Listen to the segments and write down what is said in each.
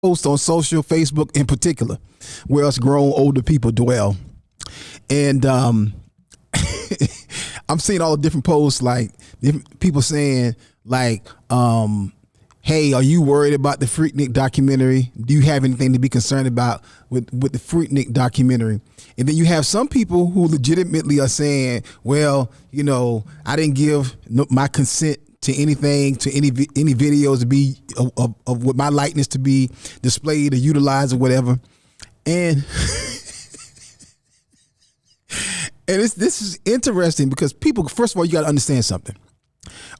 post on social, Facebook in particular, where us grown older people dwell. And I'm seeing all the different posts, like different people saying like, hey, are you worried about the Freaknik documentary? Do you have anything to be concerned about with the Freaknik documentary? And then you have some people who legitimately are saying, well, you know, I didn't give my consent to anything, to any videos to be of what my likeness to be displayed or utilized or whatever. And this is interesting because people, first of all, you got to understand something.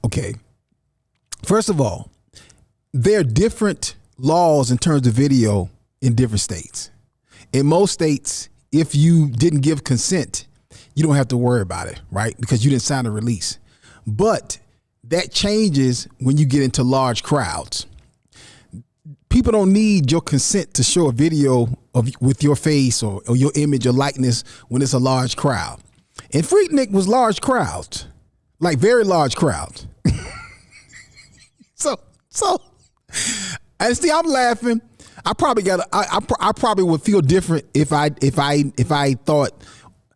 Okay. First of all, there are different laws in terms of video in different states. In most states, if you didn't give consent, you don't have to worry about it, right? Because you didn't sign a release. But that changes when you get into large crowds. People don't need your consent to show a video with your face or your image or likeness when it's a large crowd. And Freaknik was large crowds, like very large crowds. So, and see, I'm laughing. I probably would feel different if I thought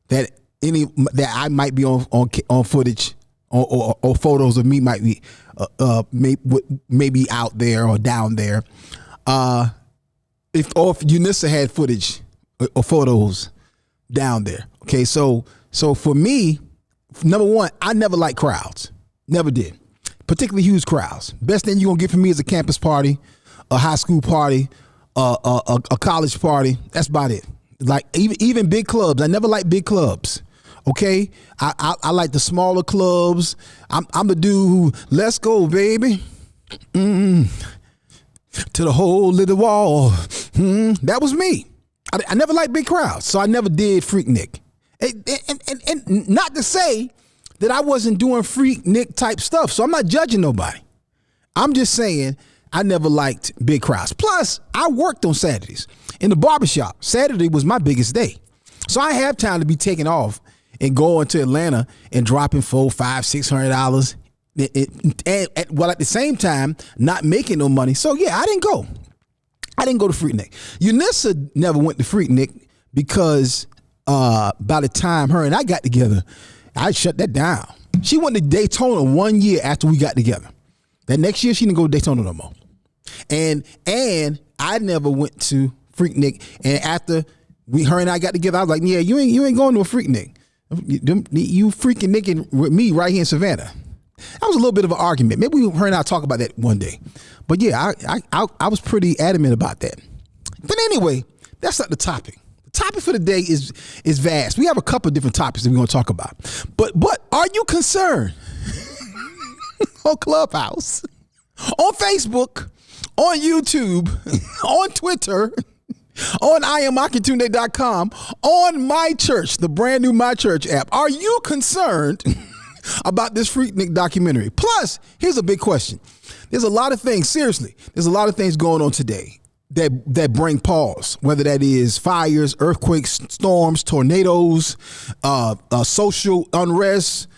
that I might be on footage or photos of me might be maybe out there or down there. If UNISA had footage or photos down there. Okay, so for me, number one, I never liked crowds. Never did. Particularly huge crowds. Best thing you're gonna get from me is a campus party, a high school party, a college party. That's about it. Like even big clubs. I never liked big clubs. Okay, I like the smaller clubs. I'm the dude who, let's go, baby, to the hole in the wall. That was me. I never liked big crowds, so I never did Freaknik. And not to say that I wasn't doing Freaknik type stuff, so I'm not judging nobody. I'm just saying I never liked big crowds. Plus, I worked on Saturdays in the barbershop. Saturday was my biggest day, so I have time to be taking off and going to Atlanta and dropping $400, $500, $600, while at the same time not making no money. So yeah, I didn't go to Freaknik. UNISA never went to Freaknik because by the time her and I got together, I shut that down. She went to Daytona 1 year after we got together. That next year she didn't go to Daytona no more. And I never went to Freaknik. And after her and I got together, I was like, yeah, you ain't going to a Freaknik. You freaking nicking with me right here in Savannah. That was a little bit of an argument. Maybe her and I talk about that one day. But yeah, I was pretty adamant about that. But anyway, that's not the topic. The topic for the day is vast. We have a couple of different topics that we're going to talk about. But are you concerned on Clubhouse, on Facebook, on YouTube, on Twitter, on IamAkintunde.com, on My Church, the brand new My Church app? Are you concerned about this Freaknik documentary? Plus, here's a big question. There's a lot of things, seriously, there's a lot of things going on today that bring pause, whether that is fires, earthquakes, storms, tornadoes, social unrest,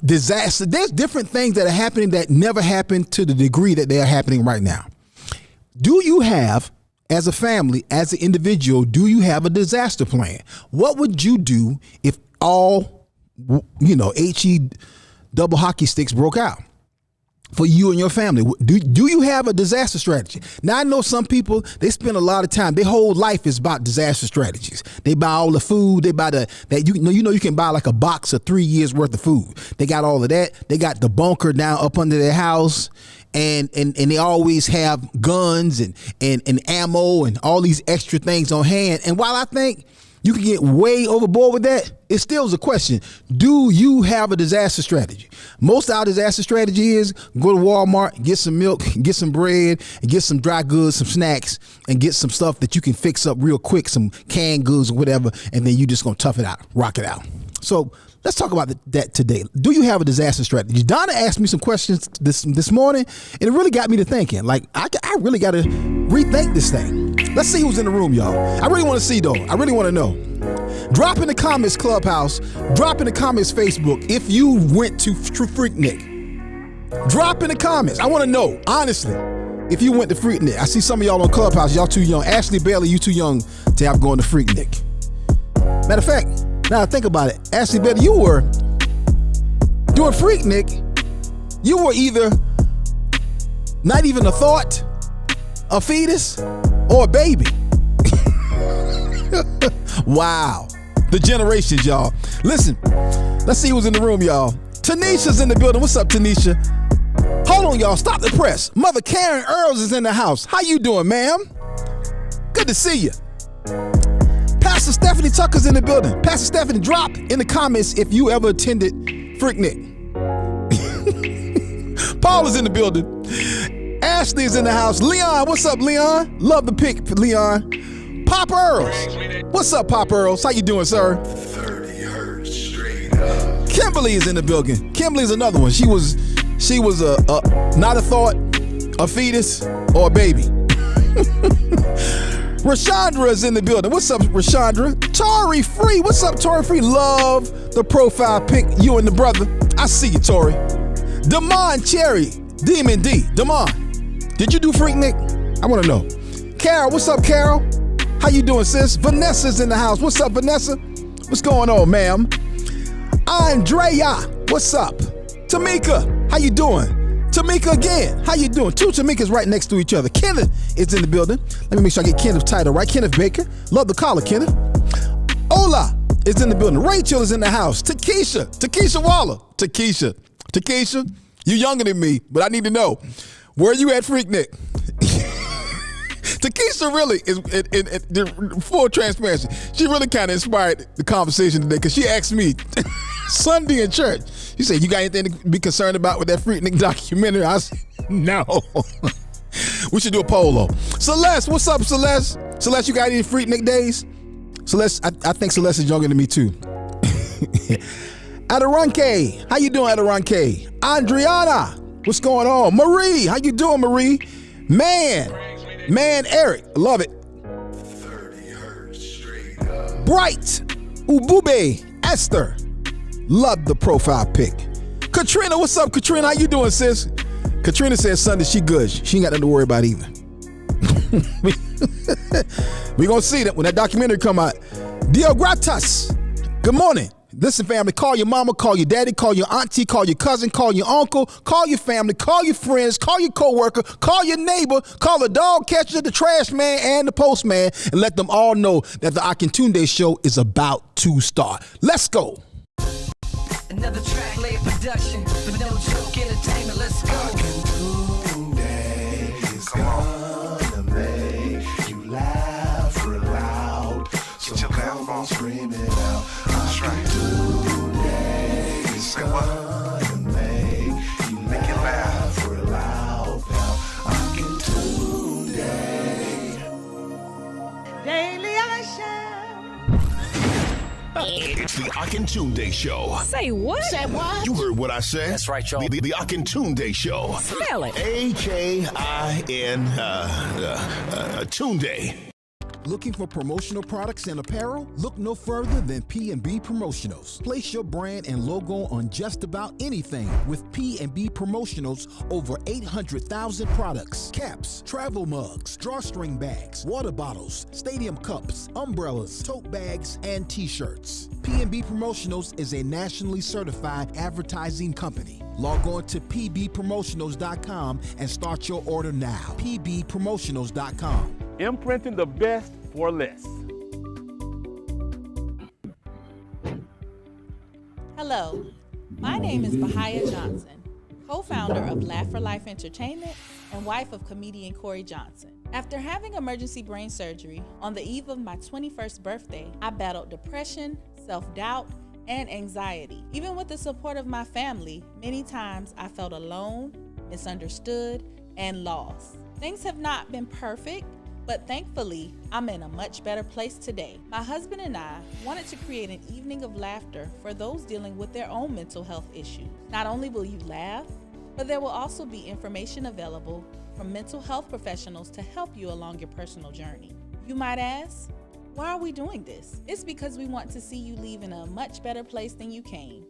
disaster. There's different things that are happening that never happened to the degree that they are happening right now. Do you have, as a family, as an individual, do you have a disaster plan? What would you do if all, HE double hockey sticks broke out for you and your family? Do you have a disaster strategy? Now, I know some people, they spend a lot of time, their whole life is about disaster strategies. They buy all the food, they buy you can buy like a box of 3 years worth of food. They got all of that. They got the bunker down up under their house. And they always have guns and ammo and all these extra things on hand. And while I think you can get way overboard with that, it still is a question. Do you have a disaster strategy? Most of our disaster strategy is go to Walmart, get some milk, get some bread, and get some dry goods, some snacks, and get some stuff that you can fix up real quick, some canned goods or whatever, and then you just gonna tough it out, rock it out. So let's talk about that today. Do you have a disaster strategy? Donna asked me some questions this morning, and it really got me to thinking. Like, I really got to rethink this thing. Let's see who's in the room, y'all. I really want to see, though. I really want to know. Drop in the comments, Clubhouse. Drop in the comments, Facebook, if you went to Freaknik. Drop in the comments. I want to know, honestly. if you went to Freaknik, I see some of y'all on Clubhouse, y'all too young. Ashley Bailey, you too young to have gone to Freaknik. Matter of fact, now think about it. Ashley Bailey, you were doing Freaknik. You were either not even a thought, a fetus, or a baby. Wow. The generations, y'all. Listen, let's see who's in the room, y'all. Tanisha's in the building. What's up, Tanisha? Hold on, y'all. Stop the press. Mother Karen Earls is in the house. How you doing, ma'am? Good to see you. Pastor Stephanie Tucker's in the building. Pastor Stephanie, drop in the comments if you ever attended Freaknik. Paul is in the building. Ashley is in the house. Leon, what's up, Leon? Love the pic, Leon. Pop Earls. What's up, Pop Earls? How you doing, sir? 30 hertz straight up. Kimberly is in the building. Kimberly's another one. She was a not a thought, a fetus, or a baby. Rashandra is in the building. What's up, Rashandra? Tori Free. What's up, Tori Free? Love the profile pic. You and the brother. I see you, Tori. Damon Cherry. Demon D. Damon, did you do Freaknik? I want to know. Carol, what's up, Carol? How you doing, sis? Vanessa's in the house. What's up, Vanessa? What's going on, ma'am? Andrea, what's up? Tamika, how you doing? Tamika again, how you doing? Two Tamikas right next to each other. Kenneth is in the building. Let me make sure I get Kenneth's title right. Kenneth Baker. Love the collar, Kenneth. Ola is in the building. Rachel is in the house. Takesha Waller. Takesha, you younger than me, but I need to know, where you at Freaknik? Takesha really is, in full transparency, she really kind of inspired the conversation today because she asked me Sunday in church. She said, you got anything to be concerned about with that Freaknik documentary? I said, no. We should do a polo. Celeste, what's up, Celeste? Celeste, you got any Freaknik days? Celeste, I think Celeste is younger than me too. Adarunke, how you doing, Adarunke? Andriana, what's going on? Marie, how you doing, Marie? Man, Eric, love it. 30 hertz straight up. Bright, Ubube, Esther, love the profile pic. Katrina, what's up, Katrina? How you doing, sis? Katrina says Sunday she good. She ain't got nothing to worry about either. We gonna see that when that documentary come out. Dio Gratas, good morning. Listen, family, call your mama, call your daddy, call your auntie, call your cousin, call your uncle, call your family, call your friends, call your coworker, call your neighbor, call the dog catcher, the trash man, and the postman, and let them all know that the Akintunde show is about to start. Let's go. Another track, lay production, but no joke, entertainment, let's go. Akintunde is gonna make you laugh real loud. So come on, scream it out. That's right. Akintunde is gonna make you laugh real loud. Akintunde. Daily I shall. It's the Akintunde Show. Say what? Say what? You heard what I said. That's right, y'all. The Akintunde Show. Spell it. A-K-I-N Tunde. Looking for promotional products and apparel? Look no further than P&B Promotionals. Place your brand and logo on just about anything with P&B Promotionals. Over 800,000 products. Caps, travel mugs, drawstring bags, water bottles, stadium cups, umbrellas, tote bags, and t-shirts. P&B Promotionals is a nationally certified advertising company. Log on to pbpromotionals.com and start your order now. pbpromotionals.com. Imprinting the best for less. Hello, my name is Bahia Johnson, co-founder of Laugh for Life Entertainment and wife of comedian Corey Johnson. After having emergency brain surgery on the eve of my 21st birthday, I battled depression, self-doubt, and anxiety. Even with the support of my family, many times I felt alone, misunderstood, and lost. Things have not been perfect, but thankfully, I'm in a much better place today. My husband and I wanted to create an evening of laughter for those dealing with their own mental health issues. Not only will you laugh, but there will also be information available from mental health professionals to help you along your personal journey. You might ask, why are we doing this? It's because we want to see you leave in a much better place than you came.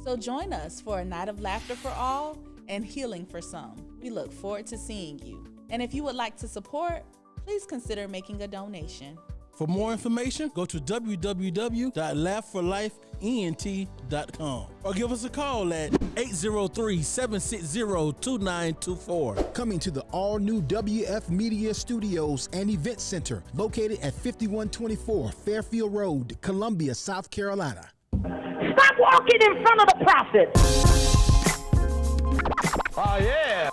So join us for a night of laughter for all and healing for some. We look forward to seeing you. And if you would like to support, please consider making a donation. For more information, go to www.laughforlifeent.com or give us a call at 803-760-2924. Coming to the all-new WF Media Studios and Event Center, located at 5124 Fairfield Road, Columbia, South Carolina. Stop walking in front of the prophet. Oh, yeah.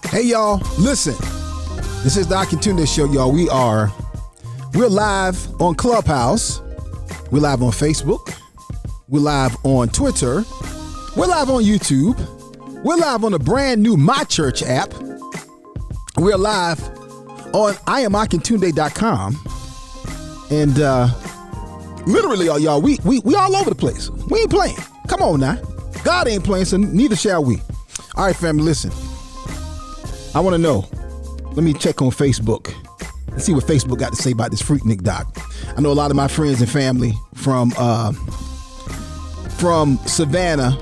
Hey y'all, listen. This is the Akintunde Show, y'all. We're live on Clubhouse. We're live on Facebook. We're live on Twitter. We're live on YouTube. We're live on the brand new My Church app. We're live on IamAkintunde.com. And literally, y'all, we all over the place. We ain't playing. Come on now. God ain't playing, so neither shall we. All right, family, listen. I want to know. Let me check on Facebook and see what Facebook got to say about this Freaknik doc. I know a lot of my friends and family from Savannah.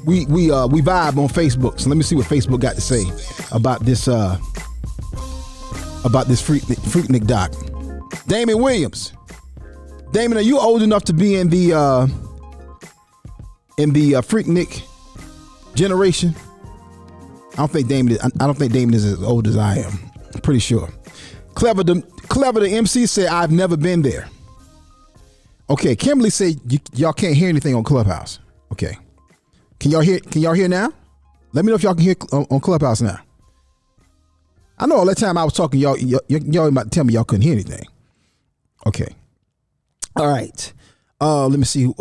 We vibe on Facebook. So let me see what Facebook got to say about this Freaknik doc. Damon Williams. Damon, are you old enough to be in the Freaknik generation? I don't think Damon is as old as I am. I'm pretty sure. Clever the MC said, I've never been there. Okay, Kimberly said y'all can't hear anything on Clubhouse. Okay. Can y'all hear now? Let me know if y'all can hear on Clubhouse now. I know all that time I was talking, y'all about to tell me y'all couldn't hear anything. Okay. All right. Let me see.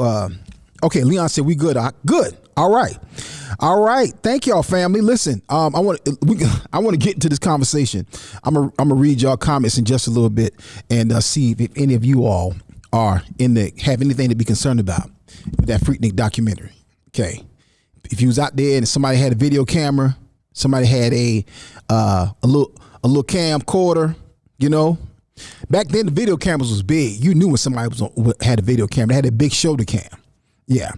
Okay, Leon said we good. Good. All right. Thank y'all, family. Listen, I want to get into this conversation. I'm gonna read y'all comments in just a little bit and see if any of you all have anything to be concerned about with that Freaknik documentary. Okay. If you was out there and somebody had a video camera, somebody had a little camcorder, you know. Back then the video cameras was big. You knew when somebody had a video camera. They had a big shoulder cam. Yeah.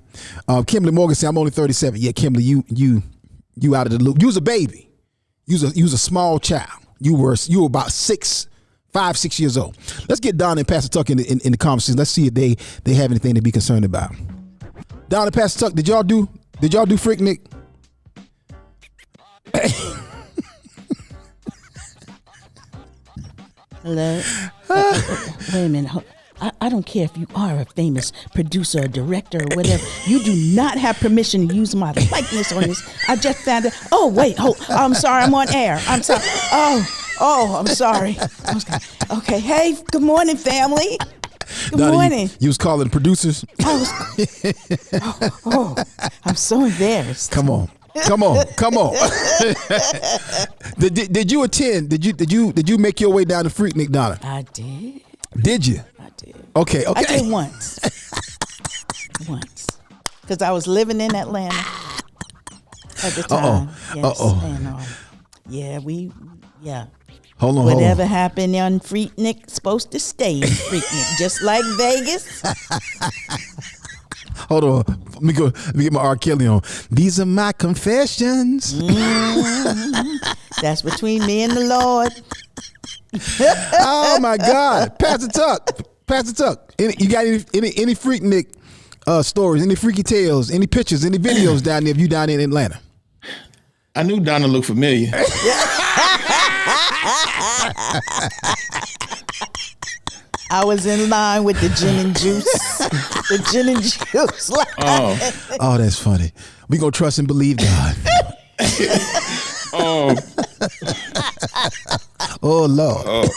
Kimberly Morgan said, I'm only 37. Yeah, Kimberly, you out of the loop. You was a baby. You was a small child. You were about 5, 6 years old. Let's get Don and Pastor Tuck in the conversation. Let's see if they have anything to be concerned about. Don and Pastor Tuck, did y'all do Freaknik? Hello? Wait a minute. I don't care if you are a famous producer or director or whatever. You do not have permission to use my likeness on this. I just found it. Oh, wait. I'm sorry. I'm on air. I'm sorry. Oh, I'm sorry. Okay. Hey, good morning, family. Good morning. You was calling producers? I'm so embarrassed. Come on. Did you attend? Did you make your way down to Freaknik, Donna? I did. Did you? I did. Okay. I did once. Because I was living in Atlanta at the time. Yes. And Hold on. Whatever happened on Freaknik supposed to stay in Freaknik, just like Vegas. Hold on. Let me get my R. Kelly on. These are my confessions. That's between me and the Lord. Oh my God. Pastor Tuck. You got any Freaknik stories, any freaky tales, any pictures, any videos down there if you down in Atlanta? I knew Donna looked familiar. I was in line with the gin and juice. The gin and juice. Oh, that's funny. We gonna trust and believe God. Oh Lord.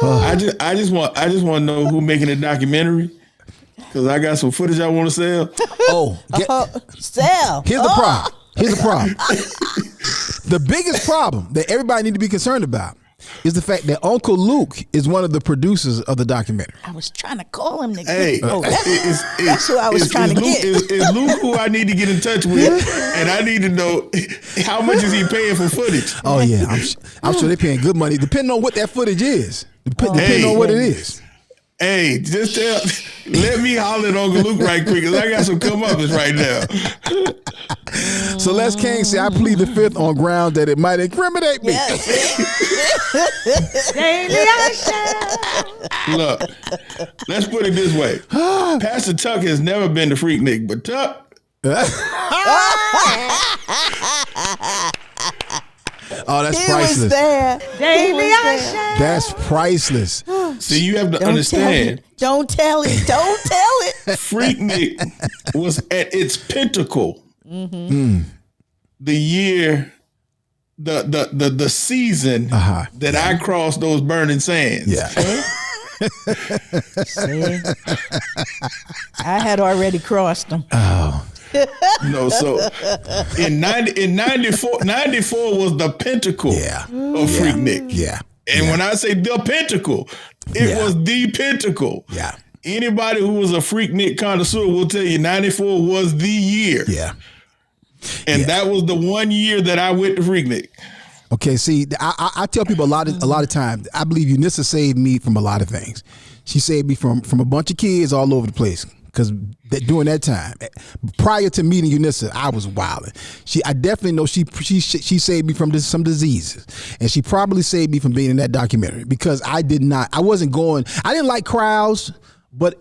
I just want to know who making the documentary, because I got some footage I want to sell. Sell. Here's the problem. The biggest problem that everybody need to be concerned about is the fact that Uncle Luke is one of the producers of the documentary. I was trying to call him. Hey, that's who I was trying to get. Is Luke who I need to get in touch with, and I need to know how much is he paying for footage? Oh yeah, I'm sure they're paying good money, depending on what that footage is. Depending on what it is. Hey, just let me holler at Uncle Luke right quick, because I got some comeuppance right now. Celeste King said, I plead the fifth on ground that it might incriminate me. Daily I shall. Look, let's put it this way. Pastor Tuck has never been the Freaknik, but Tuck. Oh, that's He priceless. was there. Daily I shall. That's priceless. See, you have to Don't understand. Don't tell it. Don't tell it. Freaknik was at its pinnacle. The year, the season that I crossed those burning sands. Yeah. See? I had already crossed them. No, so in 94 was the pinnacle of Freaknik. Yeah. And when I say the pinnacle, it was the pinnacle. Yeah. Anybody who was a Freaknik connoisseur will tell you 94 was the year. Yeah. And that was the one year that I went to Freaknik. Okay, see, I tell people a lot of times, I believe Unissa saved me from a lot of things. She saved me from a bunch of kids all over the place. Because during that time, prior to meeting Unissa, I was wilding. I definitely know she saved me from some diseases, and she probably saved me from being in that documentary, because I didn't like crowds, but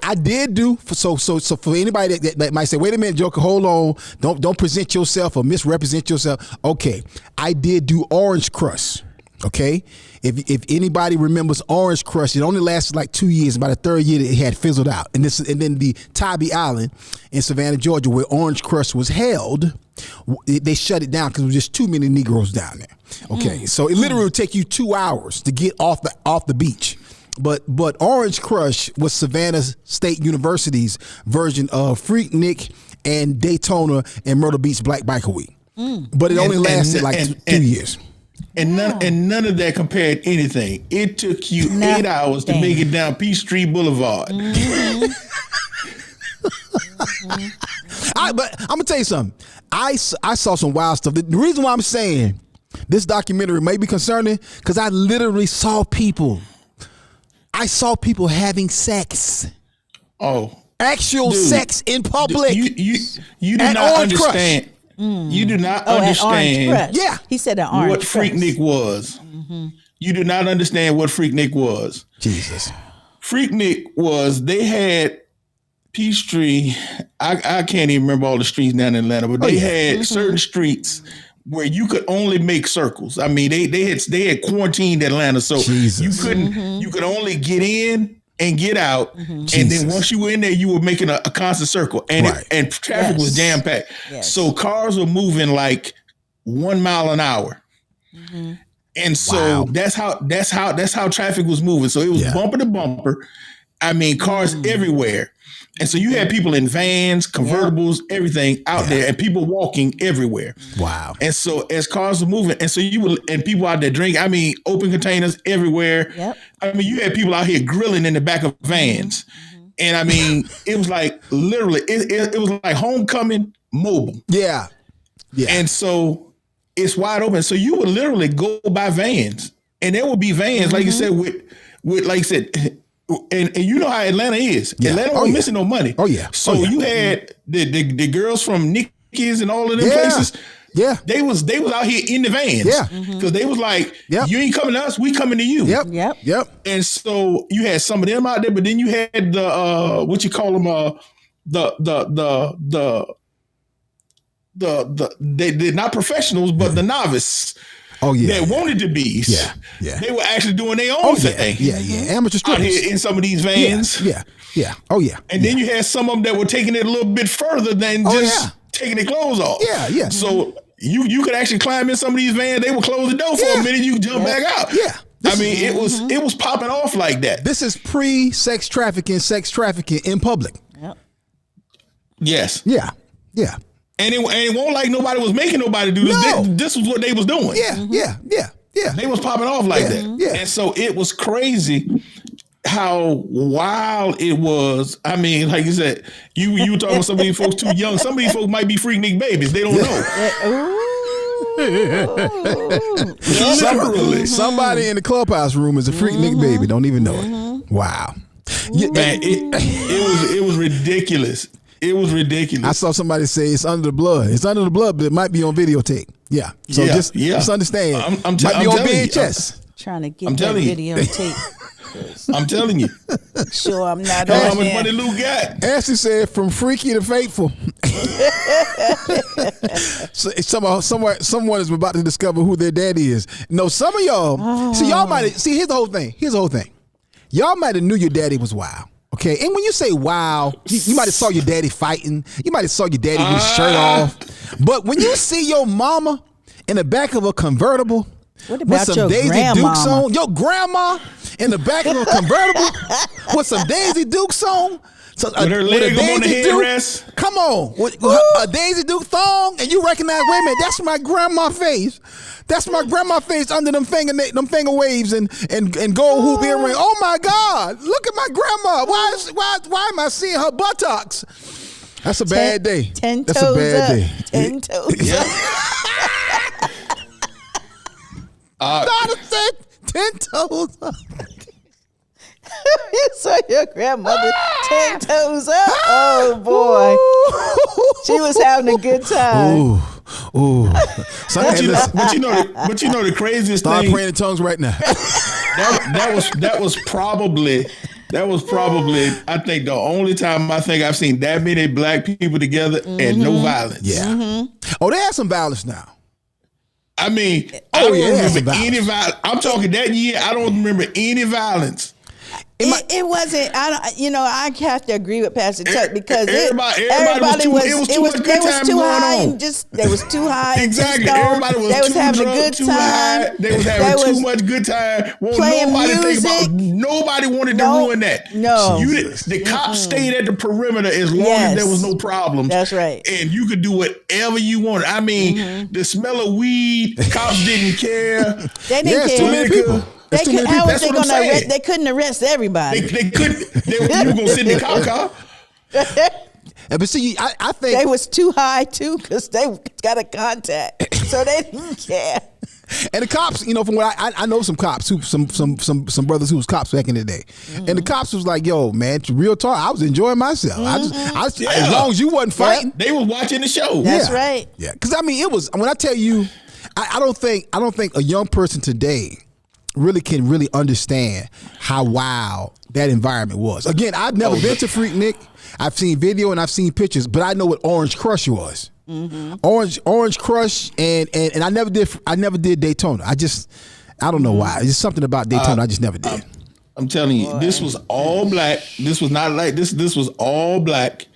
I did do. So for anybody that might say, wait a minute, Joker, hold on, don't present yourself or misrepresent yourself. Okay, I did do Orange Crush. Okay, if anybody remembers Orange Crush, it only lasted like 2 years. About the third year, it had fizzled out. And then the Tybee Island in Savannah, Georgia, where Orange Crush was held, they shut it down because there was just too many Negroes down there. Okay, so it literally would take you 2 hours to get off the beach. But Orange Crush was Savannah State University's version of Freaknik and Daytona and Myrtle Beach Black Biker Week. But it only lasted like 2 years. And none of that compared anything. It took you 8 hours to make it down Peachtree Boulevard. But I'm gonna tell you something. I saw some wild stuff. The reason why I'm saying this documentary may be concerning, because I literally saw people. I saw people having sex. Oh, actual sex in public. You do not understand. You do not understand. Yeah, he said an orange what Freaknik was. You do not understand what Freaknik was. Jesus. Freaknik was, they had Peachtree. I can't even remember all the streets down in Atlanta, but they had certain streets where you could only make circles. I mean, they had quarantined Atlanta, so you could only get in and get out, and then once you were in there, you were making a constant circle, and and traffic was jam packed. So cars were moving like 1 mile an hour, and so that's how traffic was moving. So it was bumper to bumper. I mean, cars everywhere, and so you had people in vans, convertibles, everything out there, and people walking everywhere. Wow! And so as cars were moving, and so and people out there drinking. I mean, open containers everywhere. Yep. I mean, you had people out here grilling in the back of vans, and I mean, it was like literally, it was like homecoming mobile. Yeah. And so it's wide open. So you would literally go by vans, and there would be vans, like you said, with like you said. And you know how Atlanta is. Atlanta wasn't missing no money. Oh yeah. So you had the girls from Nicky's and all of them places. Yeah. They was out here in the vans. Yeah. Because they was like, you ain't coming to us, we coming to you. Yep. And so you had some of them out there, but then you had the what you call them they're not professionals, but the novice. Oh yeah, that wanted to be. Yeah. They were actually doing their own thing. Yeah. Amateur strippers out here in some of these vans. Yeah. Oh yeah. And then you had some of them that were taking it a little bit further than just taking their clothes off. Yeah. So you could actually climb in some of these vans. They would close the door for a minute. You jump back out. Yeah. I mean, it was popping off like that. This is sex trafficking in public. Yep. Yes. Yeah. And it won't like nobody was making nobody do this. No. This was what they was doing. Yeah. They was popping off like that. Yeah. And so it was crazy how wild it was. I mean, like you said, you were talking about some of these folks too young. Some of these folks might be Freaknik babies. They don't know. Somebody in the clubhouse room is a Freaknik baby. Don't even know it. Wow. Man, it was ridiculous. It was ridiculous. I saw somebody say it's under the blood. It's under the blood, but it might be on videotape. Yeah. So just understand. I'm might be on telling you. VHS. Trying to get I'm that telling you. videotape. I'm telling you. Sure, I'm not Know how on much there. money Lou got? Ashley said, "From freaky to faithful." So someone is about to discover who their daddy is. No, some of y'all. See, y'all might see. Here's the whole thing. Y'all might have knew your daddy was wild. Okay, and when you say wow, you might have saw your daddy fighting. You might have saw your daddy with his shirt off. But when you see your mama in the back of a convertible What with about some your Daisy grandmama? Dukes on, your grandma in the back of a convertible with some Daisy Dukes on. So With her leg on the headrest. Come on, with a Daisy Duke thong, and you recognize? Wait a minute, that's my grandma face. That's my grandma face under them finger waves and gold hoop earring. Oh my God! Look at my grandma. Why am I seeing her buttocks? That's a bad day. 10 That's toes a bad up. day. 10 toes up. Not 10 toes up. You saw your grandmother 10 toes up. Oh boy, she was having a good time. Ooh. But you know the craziest Start thing. praying in tongues right now. That was probably I think the only time I think I've seen that many black people together and no violence. Yeah. Oh, they have some violence now. I mean, I don't that's remember a any violence. I'm talking that year. I don't remember any violence. It wasn't. I don't. You know, I have to agree with Pastor Tuck because everybody was it was too much good time too going high on. and just they was too high. Exactly. And Everybody was they was too having drunk, a good too time. high. They was having too much good time. Won't playing nobody think music. about. Nobody wanted to ruin that. No. The cops stayed at the perimeter as long as there was no problems. That's right. And you could do whatever you wanted. I mean, the smell of weed, cops didn't care. They didn't care. Too many people. How was That's they what I'm going to arrest? saying. They couldn't arrest everybody. They couldn't. You were going to sit in the car. But see, I think They was too high too because they got a contact, so they didn't care. and the cops, you know, from what I know, some cops who some brothers who was cops back in the day, and the cops was like, "Yo, man, real talk, I was enjoying myself. As long as you wasn't fighting, They was watching the show. That's right. Yeah, because I mean, it was when I tell you, I don't think a young person today really can understand how wild that environment was. Again, I've never been to Freaknik. I've seen video and I've seen pictures, but I know what Orange Crush was. Orange Crush, and I never did Daytona. I don't know why. It's just something about Daytona I just never did. I'm telling you, this was all black. This was not like this. This was all black,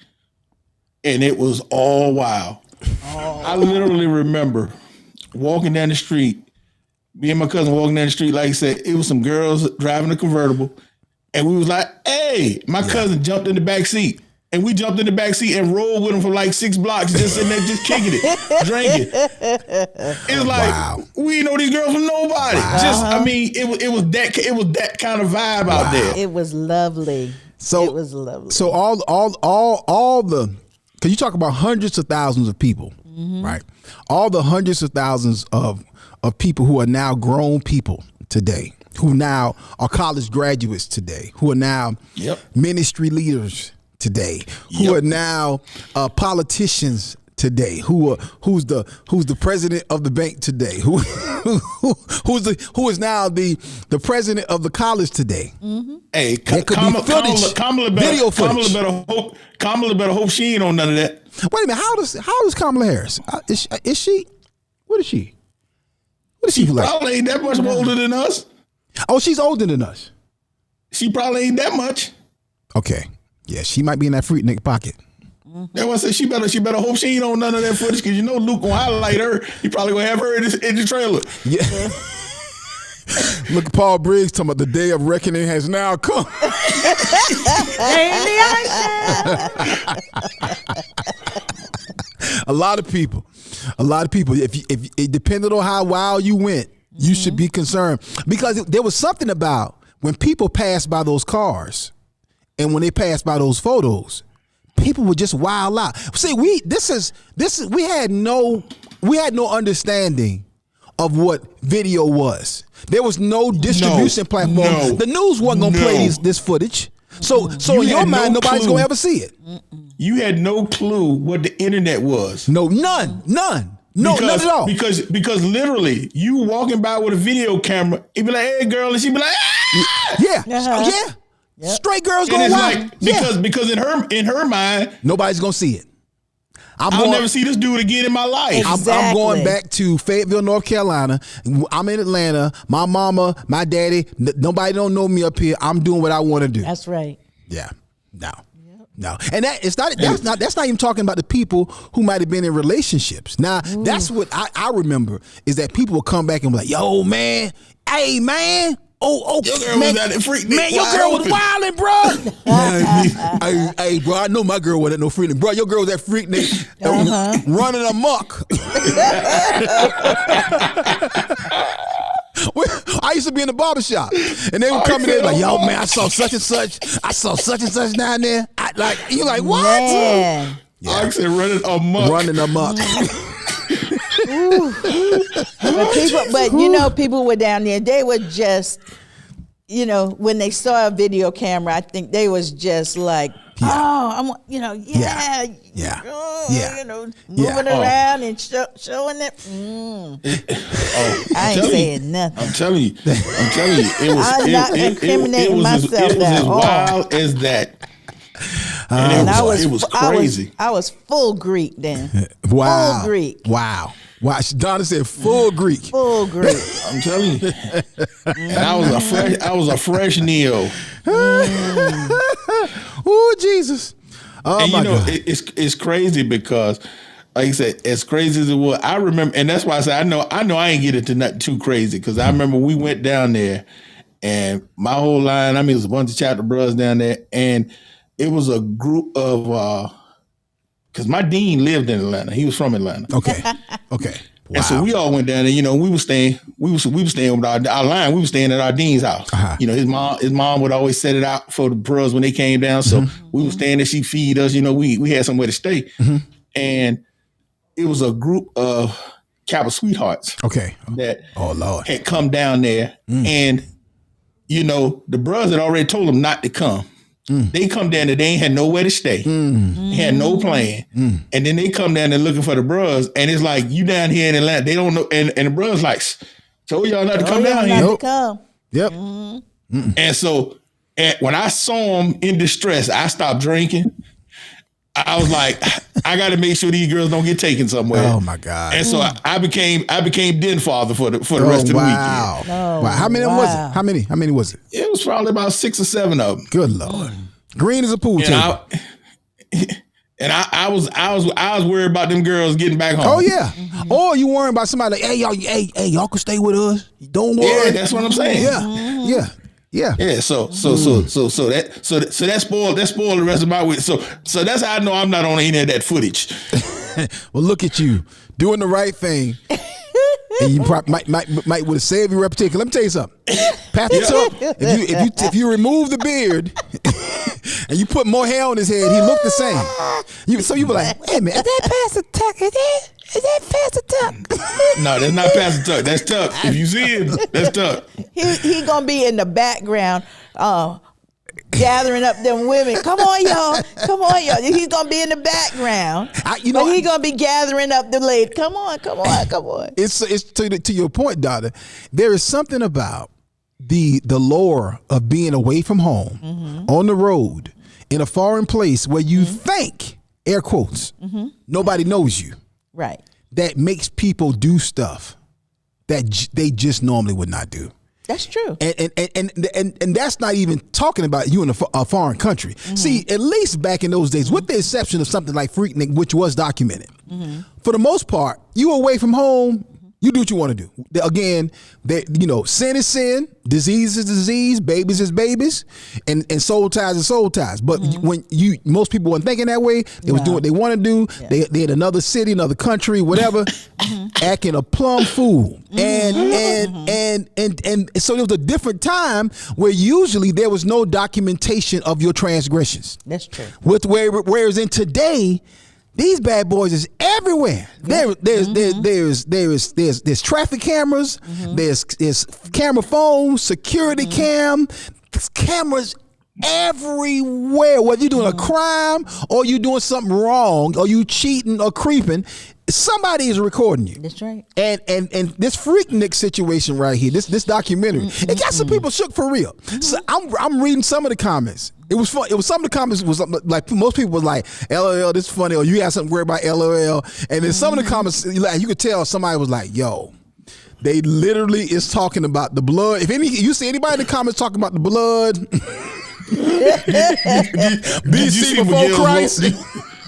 and it was all wild. I literally remember walking down the street. Me and my cousin walking down the street, like I said, it was some girls driving a convertible, and we was like, "Hey!" My cousin jumped in the back seat, and we jumped in the back seat and rolled with him for like 6 blocks, just sitting there, just kicking it, drinking. It was like we didn't know these girls from nobody. Just, I mean, it was that kind of vibe out there. It was lovely. So it was lovely. So all the, because you talk about hundreds of thousands of people, right? All the hundreds of thousands of people who are now grown people today, who now are college graduates today, who are now ministry leaders today, who are now politicians today, who's the president of the bank today, who is now the president of the college today. Hey, Kamala better hope she ain't on none of that. Wait a minute, how does Kamala Harris? Is she? What is she? What is she like? Probably ain't that much older than us. Oh, she's older than us. She probably ain't that much. Okay, yeah, she might be in that Freaknik pocket. That's why I said she better hope she ain't on none of that footage, because you know Luke gonna highlight her. He probably gonna have her in the trailer. Yeah. Look at Paul Briggs talking about the day of reckoning has now come. A lot of people. If it depended on how wild you went, you should be concerned, because there was something about when people passed by those cars, and when they passed by those photos, people would just wild out. See, we had no understanding of what video was. There was no distribution platform. The news wasn't gonna play this footage. So You in your had mind, no nobody's clue. gonna ever see it. You had no clue what the internet was. No, none. No, none at all. Because literally, you walking by with a video camera, it'd be like, "Hey, girl," and she'd be like, "Ah!" Yeah, Uh-huh. yeah. Yep. Straight girls And going it's wild. like because in her mind, Nobody's gonna see it. I'll never see this dude again in my life. I'm going back to Fayetteville, North Carolina. I'm in Atlanta. My mama, my daddy, nobody don't know me up here. I'm doing what I want to do. That's right. Yeah. No. And that's not even talking about the people who might have been in relationships. Now, that's what I remember is that people will come back and be like, "Yo, man, hey, man. Oh, Your girl man, was out there freaking man, your girl was wilding, bro. hey, bro, I know my girl wasn't no freaking, bro. Your girl was that freak running amok. I used to be in the barbershop, and they would come in there like, "Yo, man, I saw such and such. I saw such and such down there." You like what? Man. Yeah. I said running amok. Running amok. But people were down there. They were just, when they saw a video camera, I think they was just like, moving around and showing it. I ain't saying nothing. I'm telling you, I'm not incriminating myself it was at as all. wild as that. And it was crazy. I was full Greek then. Wow. Full Greek. Wow. Donna said full Greek. Full Greek. I'm telling you. And I was a fresh Neo. Oh, Jesus. Oh, And my God. it's crazy because, like I said, as crazy as it was, I remember, and that's why I said I know I ain't get into nothing too crazy because I remember we went down there, and my whole line, it was a bunch of chapter brothers down there, and it was a group of, because my dean lived in Atlanta. He was from Atlanta. Okay. Wow. And so we all went down there. We were staying with our line. We were staying at our dean's house. Uh-huh. His mom would always set it out for the bros when they came down. So we were staying there. She feed us. We had somewhere to stay. Mm-hmm. And it was a group of Kappa sweethearts. Okay. That Lord had come down there, and the bros had already told them not to come. They come down there, they ain't had nowhere to stay. They had no plan. And then they come down there looking for the bros, and it's like, you down here in Atlanta, they don't know. And the bros like, told y'all not to come down here. Not to come. Yep. And so when I saw them in distress, I stopped drinking. I was like, I got to make sure these girls don't get taken somewhere. Oh my God! And so I became den father for the rest of the weekend. Wow! How many was it? How many was it? It was probably about 6 or 7 of them. Good Lord! Green as a pool table. I was worried about them girls getting back home. Oh yeah. Or you worrying about somebody like, y'all can stay with us. Don't worry. Yeah, that's what I'm saying. Yeah. So that spoiled the rest of my week. So that's how I know I'm not on any of that footage. Well, look at you doing the right thing, and you might would have saved your reputation. Let me tell you something, Pastor Tuck. If you remove the beard and you put more hair on his head, he looked the same. So you be like, "Hey man, is that Pastor Tuck? Is that Pastor Tuck?" No, that's not Pastor Tuck. That's Tuck. If you see him, that's Tuck. He gonna be in the background, gathering up them women. Come on, y'all. He's gonna be in the background. But he gonna be gathering up the ladies. Come on. It's to your point, Dada. There is something about the lore of being away from home, on the road, in a foreign place where you think, air quotes, nobody knows you. Right. That makes people do stuff that they just normally would not do. That's true. And that's not even talking about you in a foreign country. See, at least back in those days, with the exception of something like Freaknik, which was documented, for the most part, you away from home, you do what you want to do. Again, sin is sin, disease is disease, babies is babies, and soul ties is soul ties. But when most people weren't thinking that way, they was doing what they want to do. Yeah. They had another city, another country, whatever, acting a plumb fool. And so there was a different time where usually there was no documentation of your transgressions. That's true. Whereas in today, these bad boys is everywhere. There's traffic cameras. There's camera phones, security cam, cameras everywhere. Whether you're doing a crime or you doing something wrong or you cheating or creeping, somebody is recording you. That's right. And this Freaknik situation right here, this documentary, it got some people shook for real. So I'm reading some of the comments. It was fun. It was some of the comments was like most people was like, "LOL, this is funny," or "You got something weird about LOL." And then some of the comments, like you could tell somebody was like, "Yo." They literally is talking about the blood. If you see anybody in the comments talking about the blood, BC before Christ.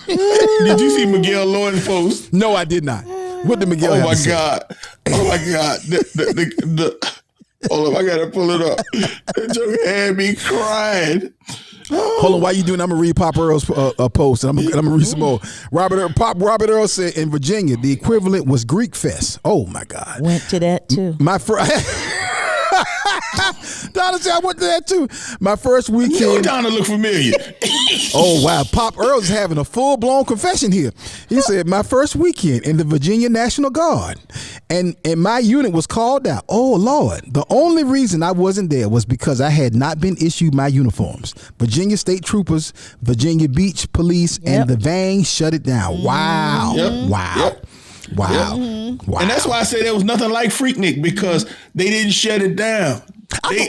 Did you see Miguel Lloyd's post? No, I did not. What did Miguel? Oh my God! Oh my God! Hold up, I gotta pull it up. That joke had me crying. Hold on, while you doing? I'm gonna read Pop Earl's post, and I'm gonna read some more. Robert Earl said in Virginia the equivalent was Greek Fest. Oh my God! Went to that too. My first. Donna said I went to that too. My first weekend. You Donna look familiar. Oh wow! Pop Earl's having a full blown confession here. He said my first weekend in the Virginia National Guard, and my unit was called out. Oh Lord! The only reason I wasn't there was because I had not been issued my uniforms. Virginia State Troopers, Virginia Beach Police, and the Vang shut it down. Wow! Wow! Wow. Wow. And that's why I said there was nothing like Freaknik, because they didn't shut it down.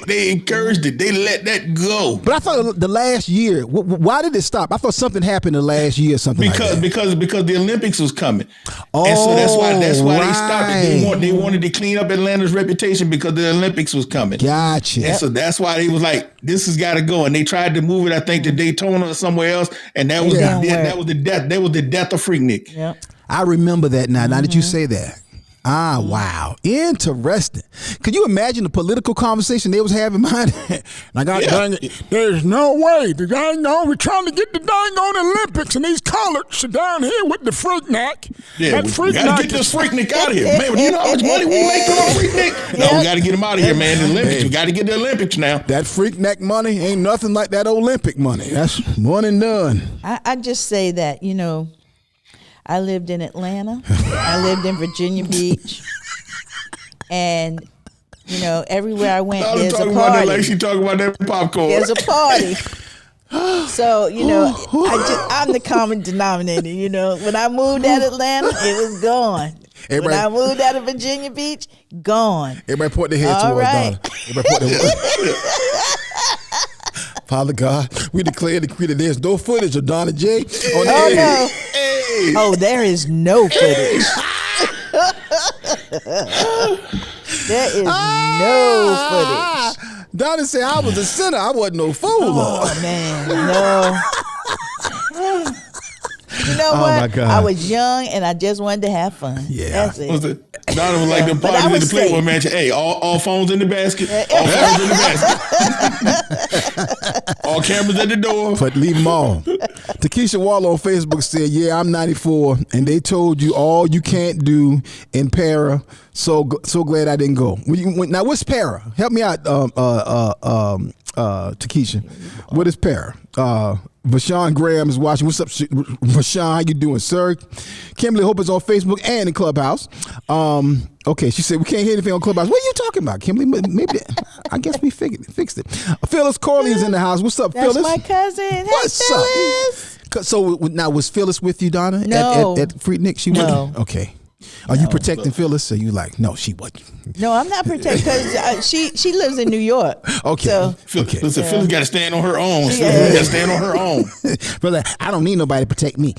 They encouraged it. They let that go. But I thought the last year, why did it stop? I thought something happened the last year, something because like that. Because the Olympics was coming. Oh, and so that's why they stopped it. right. They wanted to clean up Atlanta's reputation because the Olympics was coming. Gotcha. And so that's why they was like, this has got to go. And they tried to move it, I think, to Daytona or somewhere else. And that was that was the death. That was the death of Freaknik. Yep. I remember that now. Now that you say that. Ah, wow. Interesting. Could you imagine the political conversation they was having behind it? There's no way. We're trying to get the dang on Olympics, and these collards are down here with the Freaknik. Yeah, we got to get this Freaknik out of here. Man, you know how much money we make on Freaknik? No, we got to get him out of here, man. The Olympics. We got to get the Olympics now. That Freaknik money ain't nothing like that Olympic money. That's one and done. I just say that, I lived in Atlanta. I lived in Virginia Beach. And, everywhere I went, there's a party. About that like she talking about that popcorn. There's a party. So, I'm the common denominator, When I moved out of Atlanta, it was gone. When I moved out of Virginia Beach, gone. Everybody put their head towards Donna. Everybody put their Father God, we declare and decree that there's no footage of Donna J. On the air. No. Hey. Oh, there is no footage. There is no footage. Donna said I was a sinner. I wasn't no fool. Oh, man, no. You know what? My God. I was young and I just wanted to have fun. Yeah. That's it. Donna was like the But I party in the was Playboy safe. Mansion. Hey, all phones in the basket. All phones in the basket. All cameras at the door. But leave them all. Takesha Waller on Facebook said, yeah, I'm 94, and they told you all you can't do in para. So glad I didn't go. Now, what's para? Help me out, Takesha. What is para? Vashawn Graham is watching. What's up, Vashawn? How you doing, sir? Kimberly Hope is on Facebook and in Clubhouse. Okay, she said we can't hear anything on Clubhouse. What are you talking about, Kimberly? Maybe I guess we fixed it. Phyllis Corley is in the house. What's up, That's Phyllis? my cousin. Hey, What's Phyllis. up? So now was Phyllis with you, Donna? No. At Freaknik? She No. wasn't? Okay. Are you protecting Phyllis? Or you like, no, she wasn't. No, I'm not protected because she lives in New York. Okay. So, Listen, Phyllis got to stand on her own. Phyllis got to stand on her own. Brother, I don't need nobody to protect me.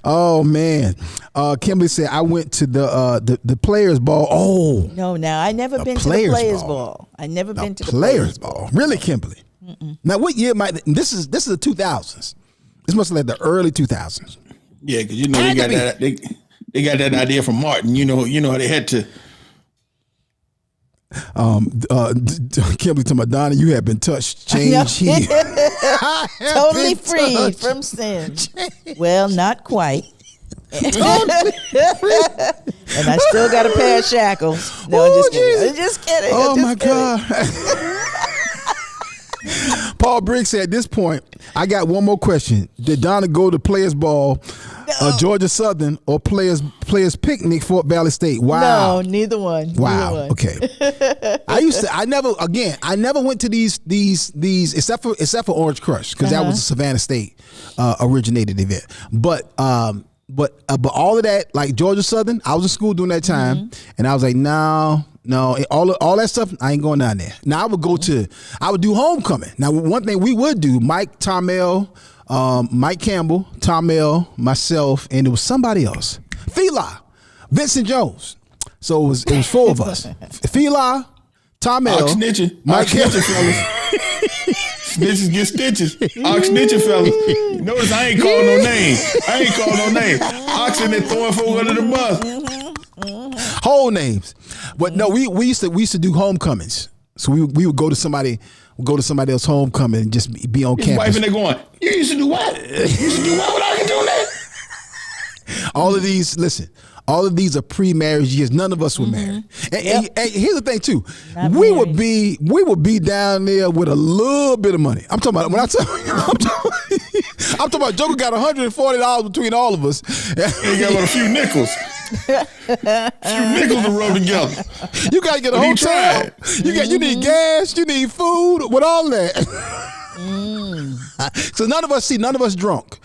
Oh man. Kimberly said I went to the players ball. Oh. no, now I never been to the Players Ball. I never been to the Players ball. Really, Kimberly? Now what year might this is the 2000s. This must have been the early 2000s. Yeah, because they got that they got that idea from Martin. You know they had to. Kimberly to Madonna, you have been touched, changed, healed. Totally free from sin. Well, not quite. And I still got a pair of shackles. No, I'm just kidding. I'm just kidding. Oh my God. Paul Briggs said, at this point, I got one more question. Did Donna go to Players Ball, Georgia Southern, or Players Picnic, Fort Valley State? Wow. No, neither one. Wow. Neither one. Okay. I never went to these except for Orange Crush, because that was a Savannah State originated event. But all of that, like Georgia Southern, I was in school during that time, and I was like, no, all that stuff, I ain't going down there. Now I would do homecoming. Now one thing we would do, Mike, Tomel, Mike Campbell, Tomel, myself, and it was somebody else. Fila, Vincent Jones. So it was 4 of us. Fila, Tomel, Mike Campbell. Snitches get stitches. Ox snitching, fellas. Notice I ain't called no name. Oxen that throwing folk under the bus. Whole names. But no, we used to do homecomings. So we would go to somebody else's homecoming and just be on His campus. wife and they going, you used to do what? You used to do what without you doing that? All of these are pre-marriage years. None of us were married. And here's the thing too. We would be down there with a little bit of money. I'm talking about I'm talking about Joker got $140 between all of us. He got a few nickels. A few nickels to rub together. You gotta get a hotel. You need gas, you need food, with all that. So none of us drunk.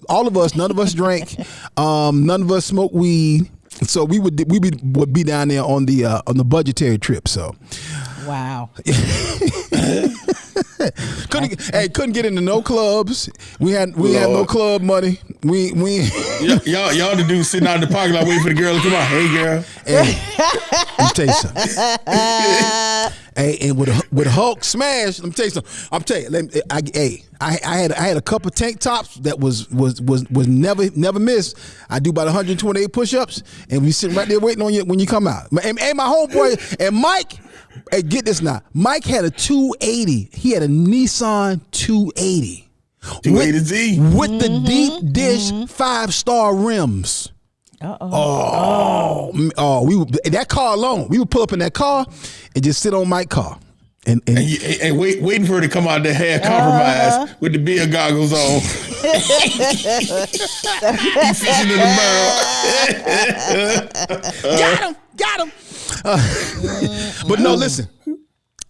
All of us. None of us drank. None of us smoked weed. So we would be down there on the budgetary trip. So, wow. couldn't get into no clubs. We had no club money. Y'all the dudes sitting out in the parking lot waiting for the girl to come out. Hey girl. Hey, let me tell you something. Hey, and with a Hulk smash, let me tell you something. I'm telling you, I had a couple tank tops that was never missed. I do about 128 push-ups, and we sitting right there waiting on you when you come out. And my homeboy and Mike. Hey, get this now. Mike had a 280. He had a Nissan 280. 280Z. With the deep dish 5-star rims. Oh, that car alone. We would pull up in that car and just sit on Mike's car. And waiting for her to come out there half compromised with the beer goggles on. He fishing in the barrel. Got him. But no, listen.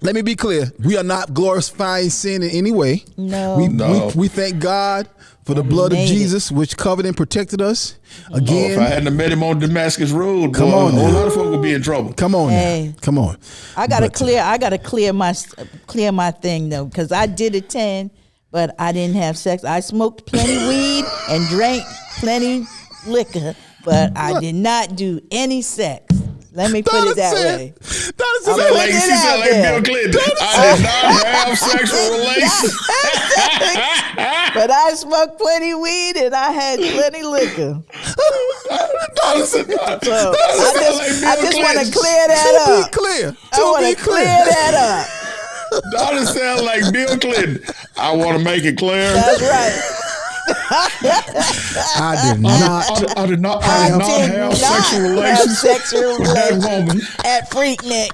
Let me be clear. We are not glorifying sin in any way. No. We thank God for the blood of Jesus, which covered and protected us. Again, if I hadn't met him on Damascus Road, come on, a lot of folk would be in trouble. Come on, hey. Come on. I gotta clear my thing though, because I did attend, but I didn't have sex. I smoked plenty weed and drank plenty liquor, but I did not do any sex. Let me put it that way. She sound like Bill Clinton. I did not have sexual relations. But I smoked plenty weed and I had plenty liquor. I just want to clear that up. To be clear. I want to clear that up. Donna sound like Bill Clinton. I want to make it clear. That's right. I did not have sexual relations with that woman at Freaknik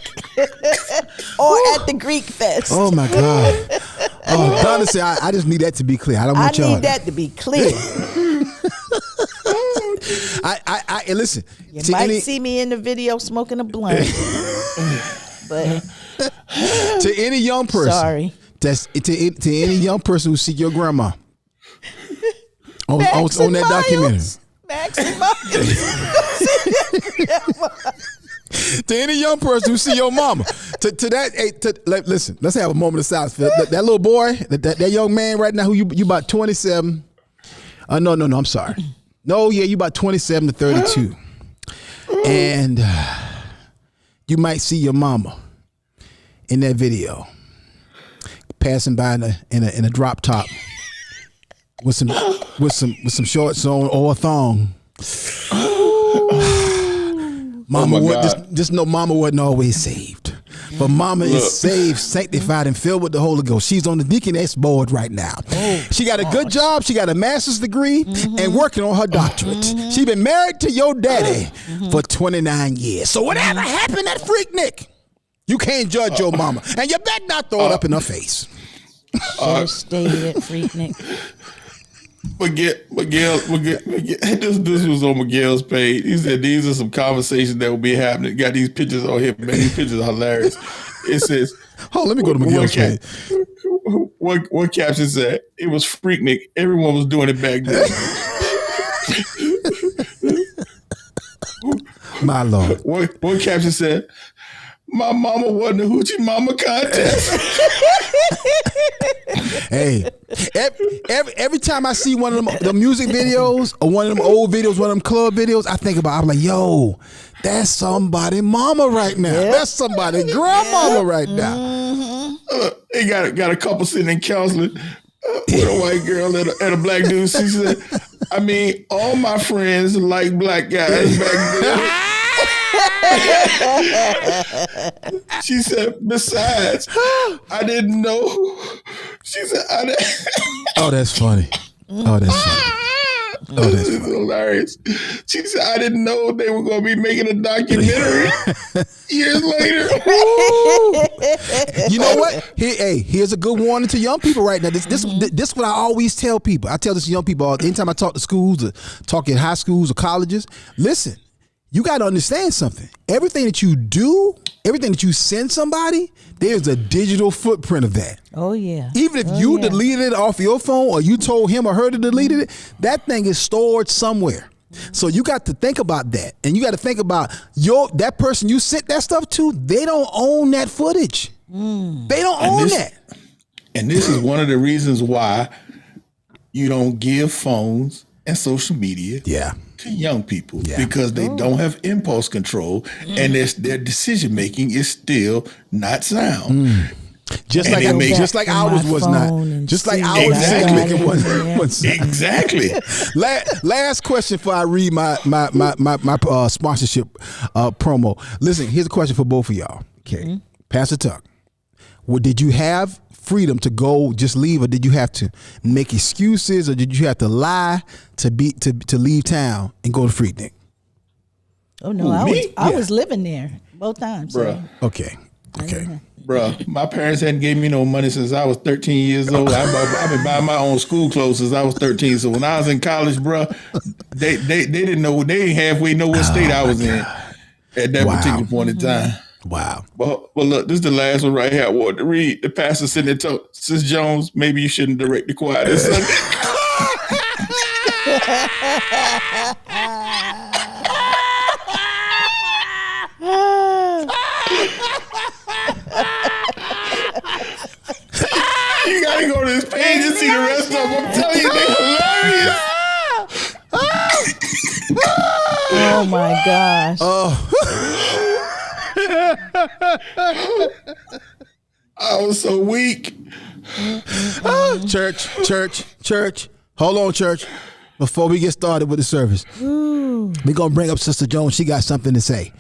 or at the Greek Fest. Oh my God! Oh, Donna said, I just need that to be clear. I don't want y'all. I need that to be clear. I listen. You might see me in the video smoking a blunt, but to any young person, sorry. That's to any young person who see your grandma. On that documentary. To any young person who see your mama. Listen, let's have a moment of silence. That little boy, that young man right now who you about 27. No, I'm sorry. No, yeah, you about 27 to 32. And you might see your mama in that video passing by in a drop top. With some shorts on or a thong. Mama, just know Mama wasn't always saved, but Mama is saved, sanctified, and filled with the Holy Ghost. She's on the deaconess board right now. She got a good job. She got a master's degree and working on her doctorate. She been married to your daddy for 29 years. So whatever happened at Freaknik, you can't judge your mama, and you better not throw it up in her face. Should stayed at Freaknik. Miguel, this was on Miguel's page. He said these are some conversations that will be happening. Got these pictures on here, man. These pictures are hilarious. It says, "Oh, let me go to Miguel's page." One caption said, "It was Freaknik. Everyone was doing it back then." My Lord. One caption said, "My mama won the Hoochie Mama contest." Hey, every time I see one of them the music videos or one of them old videos, one of them club videos, I think about. I'm like, yo, that's somebody mama right now. Yep. That's somebody grandmama right now. They got a couple sitting in counseling with a white girl and a black dude. She said, "I mean, all my friends like black guys back then." She said, "Besides, I didn't know." She said, "I didn't." Oh, that's funny. Oh, that's funny. Oh, that's funny. Hilarious. She said, "I didn't know they were going to be making a documentary years later." You know what? Here's a good warning to young people right now. This what I always tell people. I tell this to young people anytime I talk to schools or talk in high schools or colleges. Listen, you got to understand something. Everything that you do, everything that you send somebody, there's a digital footprint of that. Oh, yeah. Even if you deleted it off your phone or you told him or her to delete it, that thing is stored somewhere. So you got to think about that. And you got to think about that person you sent that stuff to, they don't own that footage. They don't own that. And this is one of the reasons why you don't give phones and social media to young people, because they don't have impulse control and their decision making is still not sound. Just like ours was not. Just like ours was. Exactly. Last question before I read my sponsorship promo. Listen, here's a question for both of y'all. Okay, Pastor Tuck, did you have freedom to go just leave, or did you have to make excuses, or did you have to lie to leave town and go to Freaknik? Oh no, I was living there both times. Bruh. So. Okay. Bruh, my parents hadn't gave me no money since I was 13 years old. I've been buying my own school clothes since I was 13. So when I was in college, bruh, they didn't know, they didn't halfway know what state I was in at that particular point in time. Wow. Well, look, this is the last one right here I wanted to read. The pastor sitting there told Sis Jones, maybe you shouldn't direct the choir this Sunday. You gotta go to this page and see the rest of them. I'm telling you, they're hilarious. Oh my gosh. I was so weak. Church. Hold on, church. Before we get started with the service, we're going to bring up Sister Jones. She got something to say.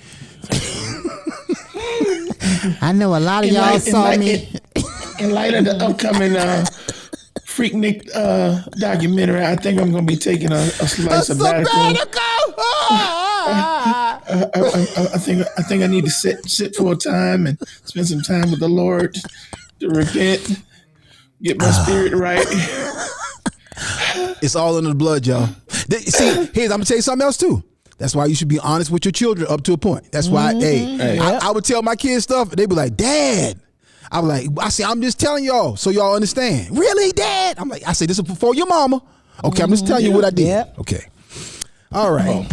I know a lot of y'all saw me. In light of the upcoming Freaknik documentary, I think I'm going to be taking a slight sabbatical. I think I need to sit for a time and spend some time with the Lord to repent, get my spirit right. It's all in the blood, y'all. See, I'm gonna tell you something else too. That's why you should be honest with your children up to a point. That's why, I would tell my kids stuff. They'd be like, "Dad." I'm like, I'm just telling y'all so y'all understand. Really, Dad? I'm like, I say this is before your mama. Okay, I'm just telling you what I did. Yep. Okay. All right.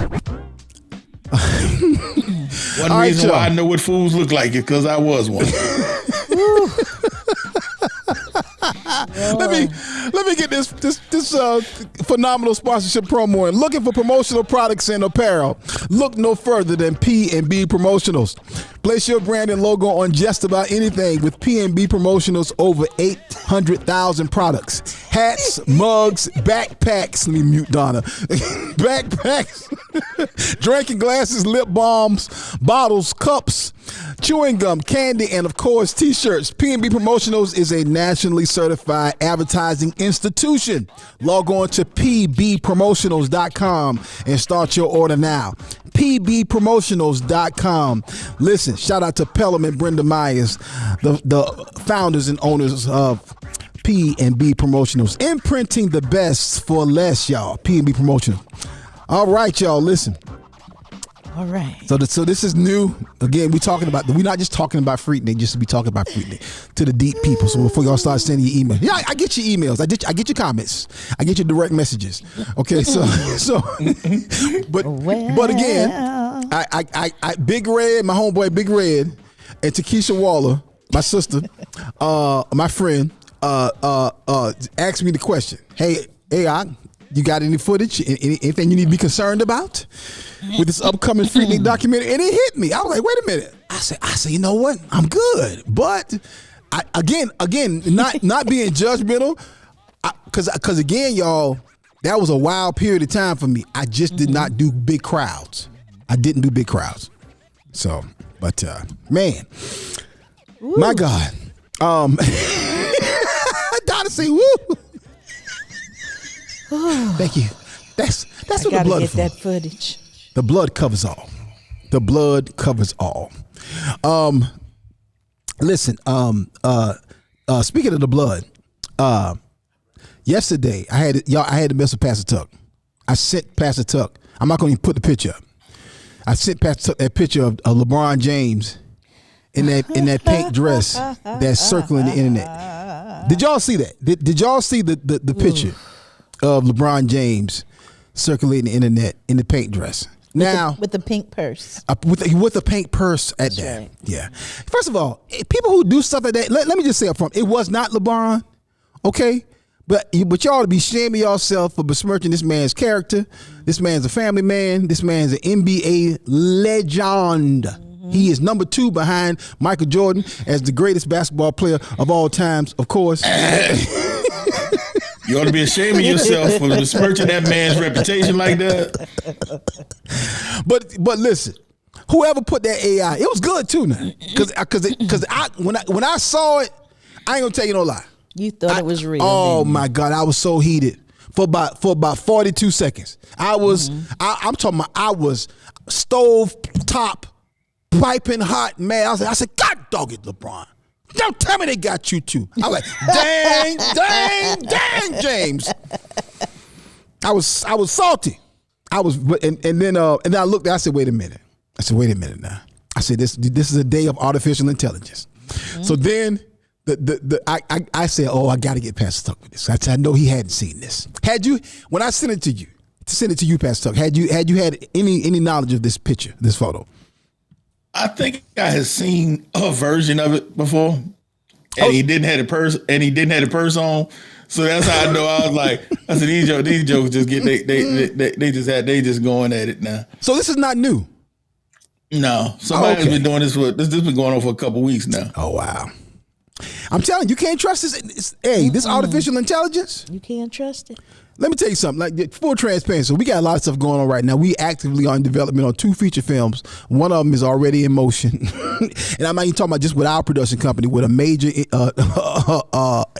One reason why I know what fools look like is because I was one. Let me get this phenomenal sponsorship promo in. Looking for promotional products and apparel? Look no further than P&B Promotionals. Place your brand and logo on just about anything with P&B Promotionals. Over 800,000 products. Hats, mugs, backpacks. Let me mute Donna. Backpacks, drinking glasses, lip balms, bottles, cups, chewing gum, candy, and of course t-shirts. P&B Promotionals is a nationally certified advertising institution. Log on to pbpromotionals.com and start your order now. pbpromotionals.com. Listen, shout out to Pelham and Brenda Myers, the founders and owners of P&B Promotionals. Imprinting the best for less, y'all. P&B Promotional. All right, y'all, listen. All right. So this is new. Again, we're not just talking about Freaknik, just to be talking about Freaknik to the deep people. So before y'all start sending your emails, yeah, I get your emails. I get your comments. I get your direct messages. Okay, so but again, I Big Red, my homeboy Big Red, and Takesha Waller, my sister, my friend, asked me the question. Hey, you got any footage? Anything you need to be concerned about with this upcoming Freaknik documentary? And it hit me. I was like, wait a minute. I said, you know what? I'm good. But again, not being judgmental, because again, y'all, that was a wild period of time for me. I just did not do big crowds. I didn't do big crowds. So, but man, my God, Donna say, woo. Thank you. That's what the blood get for. that footage. The blood covers all. The blood covers all. Listen. Speaking of the blood, yesterday I had to mess with Pastor Tuck. I sent Pastor Tuck. I'm not going to even put the picture up. I sent Pastor Tuck that picture of LeBron James in that pink dress that's circling the internet. Did y'all see that? Did y'all see the picture of LeBron James circulating the internet in the pink dress? Now with the pink purse. With a pink purse at That's that. right. Yeah. First of all, people who do stuff like that, let me just say up front, it was not LeBron, okay? But y'all to be shaming yourself for besmirching this man's character. This man's a family man. This man's an NBA legend. He is number 2 behind Michael Jordan as the greatest basketball player of all times, of course. You ought to be ashamed of yourself for besmirching that man's reputation like that. But listen, whoever put that AI, it was good too now. Because when I saw it, I ain't gonna tell you no lie. You thought it was real. Oh my God, I was so heated for about 42 seconds. I was I'm talking about I was stove top, piping hot, man. I said, God dog it, LeBron. Don't tell me they got you too. I was like, dang, James. I was salty. And then I looked. I said, wait a minute. Now. I said, this is a day of artificial intelligence. So then I said, I got to get Pastor Tuck with this. I know he hadn't seen this. Had you, when I sent it to you, Pastor Tuck, had you had any knowledge of this picture, this photo? I think I had seen a version of it before, and he didn't have a purse, on. So that's how I know. I was like, I said, these jokes just get they just going at it now. So this is not new. No, somebody's been doing this this been going on for a couple weeks now. Oh wow. I'm telling you, you can't trust this. This artificial intelligence. You can't trust it. Let me tell you something, like full transparency. So we got a lot of stuff going on right now. We actively are in development on 2 feature films. One of them is already in motion. And I'm not even talking about just with our production company, with a major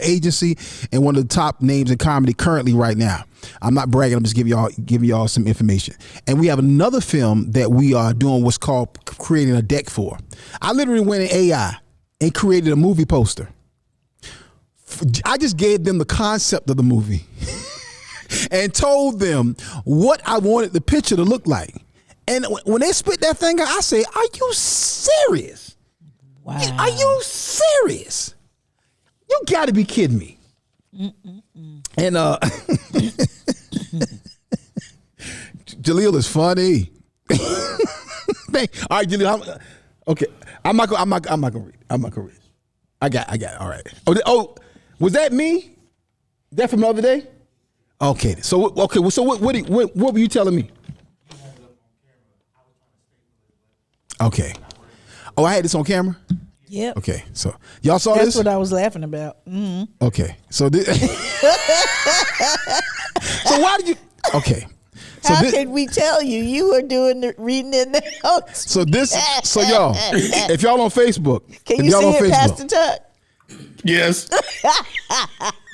agency and one of the top names in comedy currently right now. I'm not bragging, I'm just giving y'all some information. And we have another film that we are doing what's called creating a deck for. I literally went in AI and created a movie poster. I just gave them the concept of the movie. And told them what I wanted the picture to look like. And when they spit that thing out, I say, are you serious? Wow. Are you serious? You got to be kidding me. And Jaleel is funny. All right, Jaleel. Okay, I'm not gonna read. I got it. All right. Oh, was that me? That from the other day? Okay. So what were you telling me? Okay. Oh, I had this on camera? Yep. Okay. So y'all saw That's this? what I was laughing about. Mm-hmm. Okay. So this So why did you Okay. So How could we tell you? You were reading in the notes. So y'all, if y'all on Facebook, Can you see it, Pastor Tuck? Yes.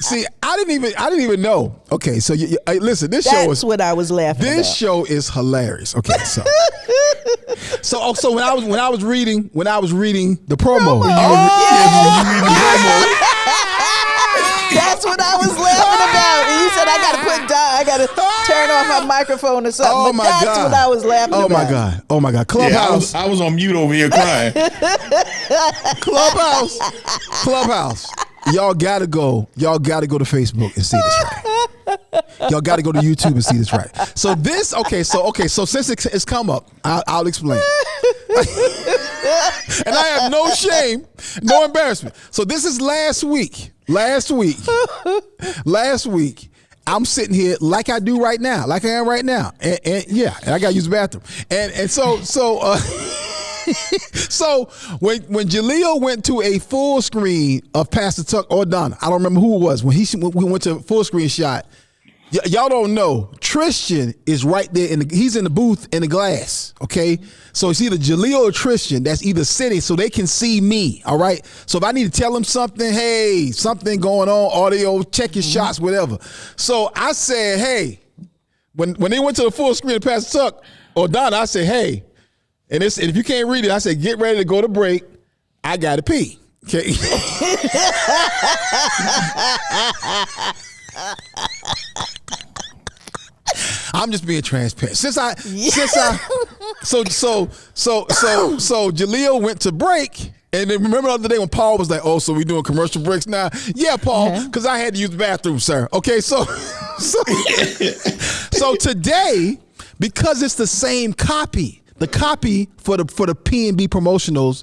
See, I didn't even know. Okay, so listen, this show is what I was laughing about. This show is hilarious. Okay, so so when I was reading the promo. That's what I was laughing about. And you said I gotta turn off my microphone or something. Oh but my that's God. what I was laughing Oh about. my God. Oh my God. Clubhouse. I was on mute over here crying. Clubhouse. Y'all gotta go. Y'all gotta go to Facebook and see this right. Y'all gotta go to YouTube and see this right. So this, so since it's come up, I'll explain. And I have no shame, no embarrassment. So this is last week. Last week, I'm sitting here like I do right now, like I am right now, and I gotta use the bathroom, and so when Jaleel went to a full screen of Pastor Tuck or Donna, I don't remember who it was, when we went to a full screen shot. Y'all don't know, Tristan is right there he's in the booth in the glass, okay? So it's either Jaleel or Tristan that's either sitting so they can see me, all right? So if I need to tell them something, hey, something going on, audio, check your shots, whatever. So I said, hey, when they went to the full screen of Pastor Tuck or Donna, I said, hey, and if you can't read it, I said, get ready to go to break. I got to pee, okay? I'm just being transparent. So Jaleel went to break, and then remember the other day when Paul was like, "Oh, so we doing commercial breaks now?" Yeah, Paul, because I had to use the bathroom, sir. Okay, so today, because it's the same copy, the copy for the P&B promotional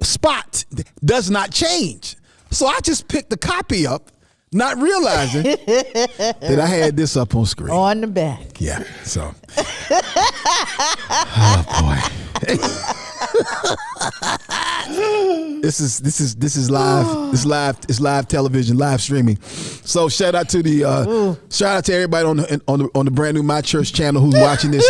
spot does not change. So I just picked the copy up, not realizing that I had this up on screen. On the back. Yeah, so. Oh, boy. This is live. It's live television, live streaming. So shout out to everybody on the brand new My Church channel who's watching this.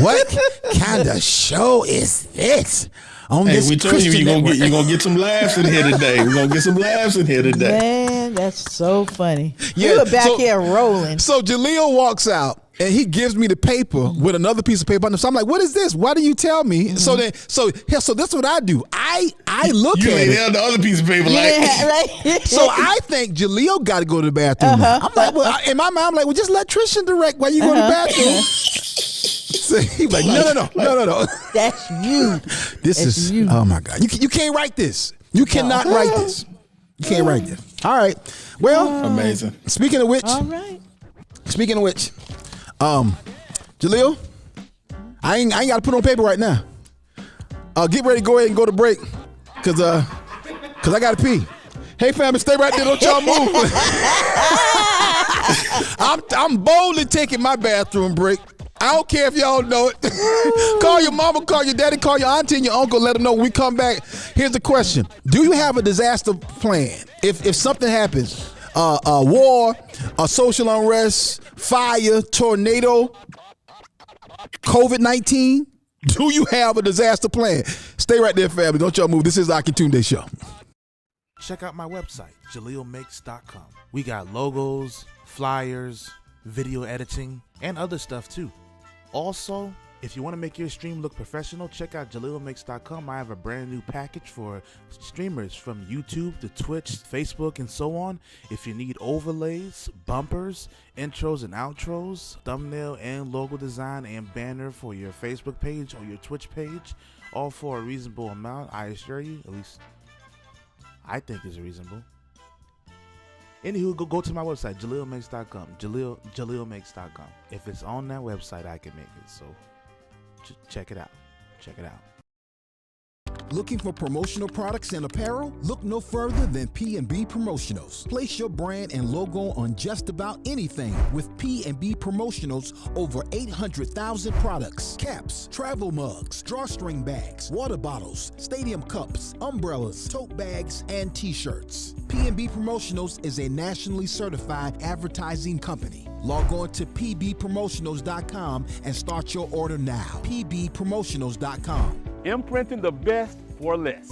What kind of show is this? We told you you're gonna get some laughs in here today. We're gonna get some laughs in here today. Man, that's so funny. Yeah, you were back here rolling. So Jaleel walks out and he gives me the paper with another piece of paper on it. So I'm like, what is this? Why do you tell me? Mm-hmm. So this is what I do. I look you at ain't it. held the other piece of paper So I think Jaleel got to go to the bathroom. Now. I'm like, well, in my mind, I'm like, well, just let Tristan direct while you go to the bathroom. So he's like, no. That's you. That's you. Oh my God. You can't write this. You cannot write this. You can't write this. All right. Well, amazing. Speaking of which, Jaleel, I ain't got to put on paper right now. Get ready to go ahead and go to break, cause I gotta pee. Hey family, stay right there. Don't y'all move. I'm boldly taking my bathroom break. I don't care if y'all know it. Call your mama, call your daddy, call your auntie and your uncle. Let them know when we come back. Here's the question: do you have a disaster plan if something happens? A war, a social unrest, fire, tornado, COVID-19. Do you have a disaster plan? Stay right there, family. Don't y'all move. This is the Akintunde Show. Check out my website, JaleelMakes.com. We got logos, flyers, video editing, and other stuff too. Also, if you want to make your stream look professional, check out JaleelMakes.com. I have a brand new package for streamers from YouTube to Twitch, Facebook, and so on. If you need overlays, bumpers, intros and outros, thumbnail and logo design and banner for your Facebook page or your Twitch page, all for a reasonable amount, I assure you, at least I think is reasonable. Anywho, go to my website, JaleelMakes.com. JaleelMakes.com. If it's on that website, I can make it. So check it out. Check it out. Looking for promotional products and apparel? Look no further than P&B Promotionals. Place your brand and logo on just about anything with P&B Promotionals. Over 800,000 products, caps, travel mugs, drawstring bags, water bottles, stadium cups, umbrellas, tote bags, and t-shirts. P&B Promotionals is a nationally certified advertising company. Log on to pbpromotionals.com and start your order now. pbpromotionals.com. Imprinting the best for less.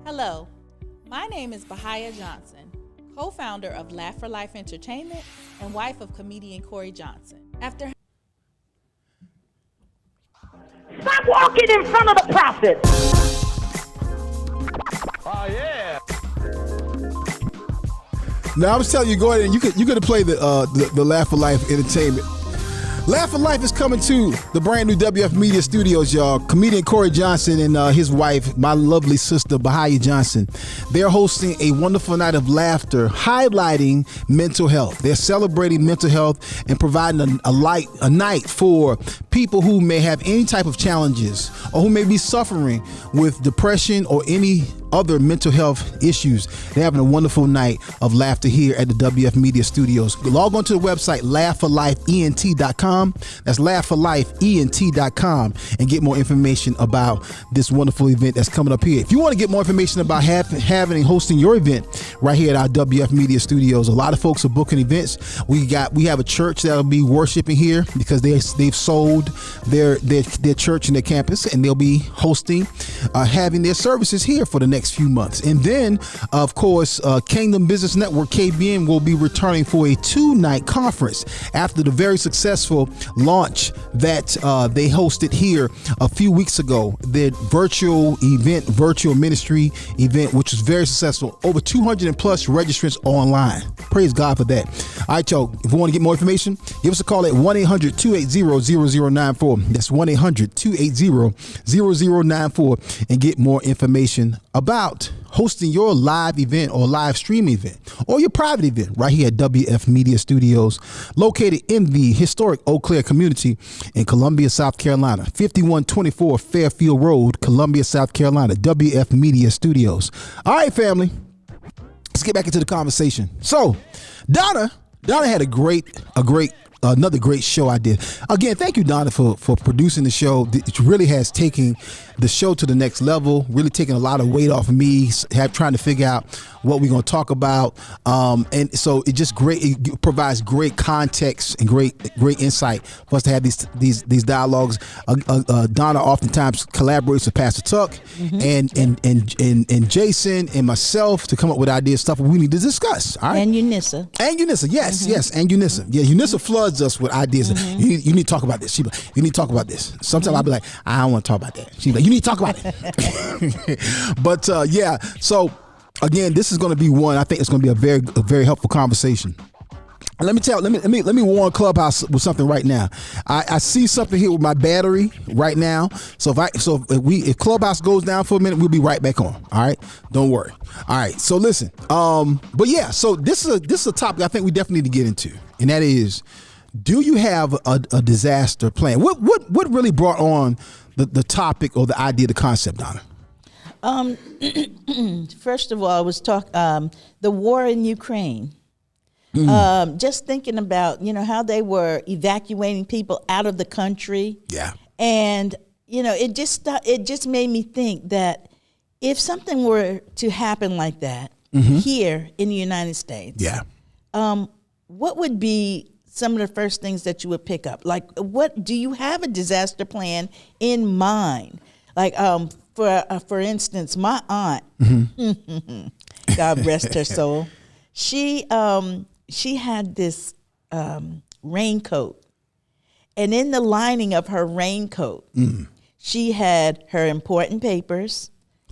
Hello, my name is Bahia Johnson, co-founder of Laugh for Life Entertainment and wife of comedian Corey Johnson. Stop walking in front of the prophet. Now I was telling you, go ahead and you could play the Laugh for Life entertainment. Laugh for Life is coming to the brand new WF Media Studios, y'all. Comedian Corey Johnson and his wife, my lovely sister, Bahia Johnson, they're hosting a wonderful night of laughter, highlighting mental health. They're celebrating mental health and providing a night for people who may have any type of challenges or who may be suffering with depression or any other mental health issues. They're having a wonderful night of laughter here at the WF Media Studios. Log on to the website laughforlifeent.com. That's laughforlifeent.com and get more information about this wonderful event that's coming up here. If you want to get more information about having and hosting your event right here at our WF Media Studios, a lot of folks are booking events. We have a church that'll be worshiping here because they've sold their church and their campus, and they'll be hosting having their services here for the next few months. And then of course Kingdom Business Network, KBN, will be returning for a 2-night conference after the very successful launch that they hosted here a few weeks ago. Their virtual ministry event, which was very successful. Over 200 plus registrants online. Praise God for that. All right, y'all, if you want to get more information, give us a call at 1-800-280-0094. That's 1-800-280-0094 and get more information about hosting your live event or live stream event or your private event right here at WF Media Studios, located in the historic Eau Claire community in Columbia, South Carolina. 5124 Fairfield Road, Columbia, South Carolina. WF Media Studios. All right, family, let's get back into the conversation. So Donna had another great show I did. Again, thank you, Donna, for producing the show. It really has taken the show to the next level, really taking a lot of weight off of me, trying to figure out what we're going to talk about. And so it provides great context and great insight for us to have these dialogues. Donna oftentimes collaborates with Pastor Tuck and Jason and myself to come up with ideas, stuff we need to discuss. All right? And Unissa. Yes. And Unissa. Yeah, Unissa floods us with ideas. You need to talk about this. She be like, you need to talk about this. Sometimes I'll be like, I don't want to talk about that. She be like, you need to talk about it. But yeah, so again, this is going to be one. I think it's going to be a very helpful conversation. Let me warn Clubhouse with something right now. I see something here with my battery right now. So if Clubhouse goes down for a minute, we'll be right back on. All right, don't worry. All right. So listen. But yeah. So this is a topic I think we definitely need to get into, and that is, do you have a disaster plan? What really brought on the topic or the idea, the concept, Donna? First of all, I was talking the war in Ukraine. Just thinking about, how they were evacuating people out of the country. Yeah. And, it just made me think that if something were to happen like that here in the United States, what would be some of the first things that you would pick up? Like, what do you have a disaster plan in mind? Like, for instance, my aunt, God rest her soul, she had this raincoat, and in the lining of her raincoat, she had her important papers.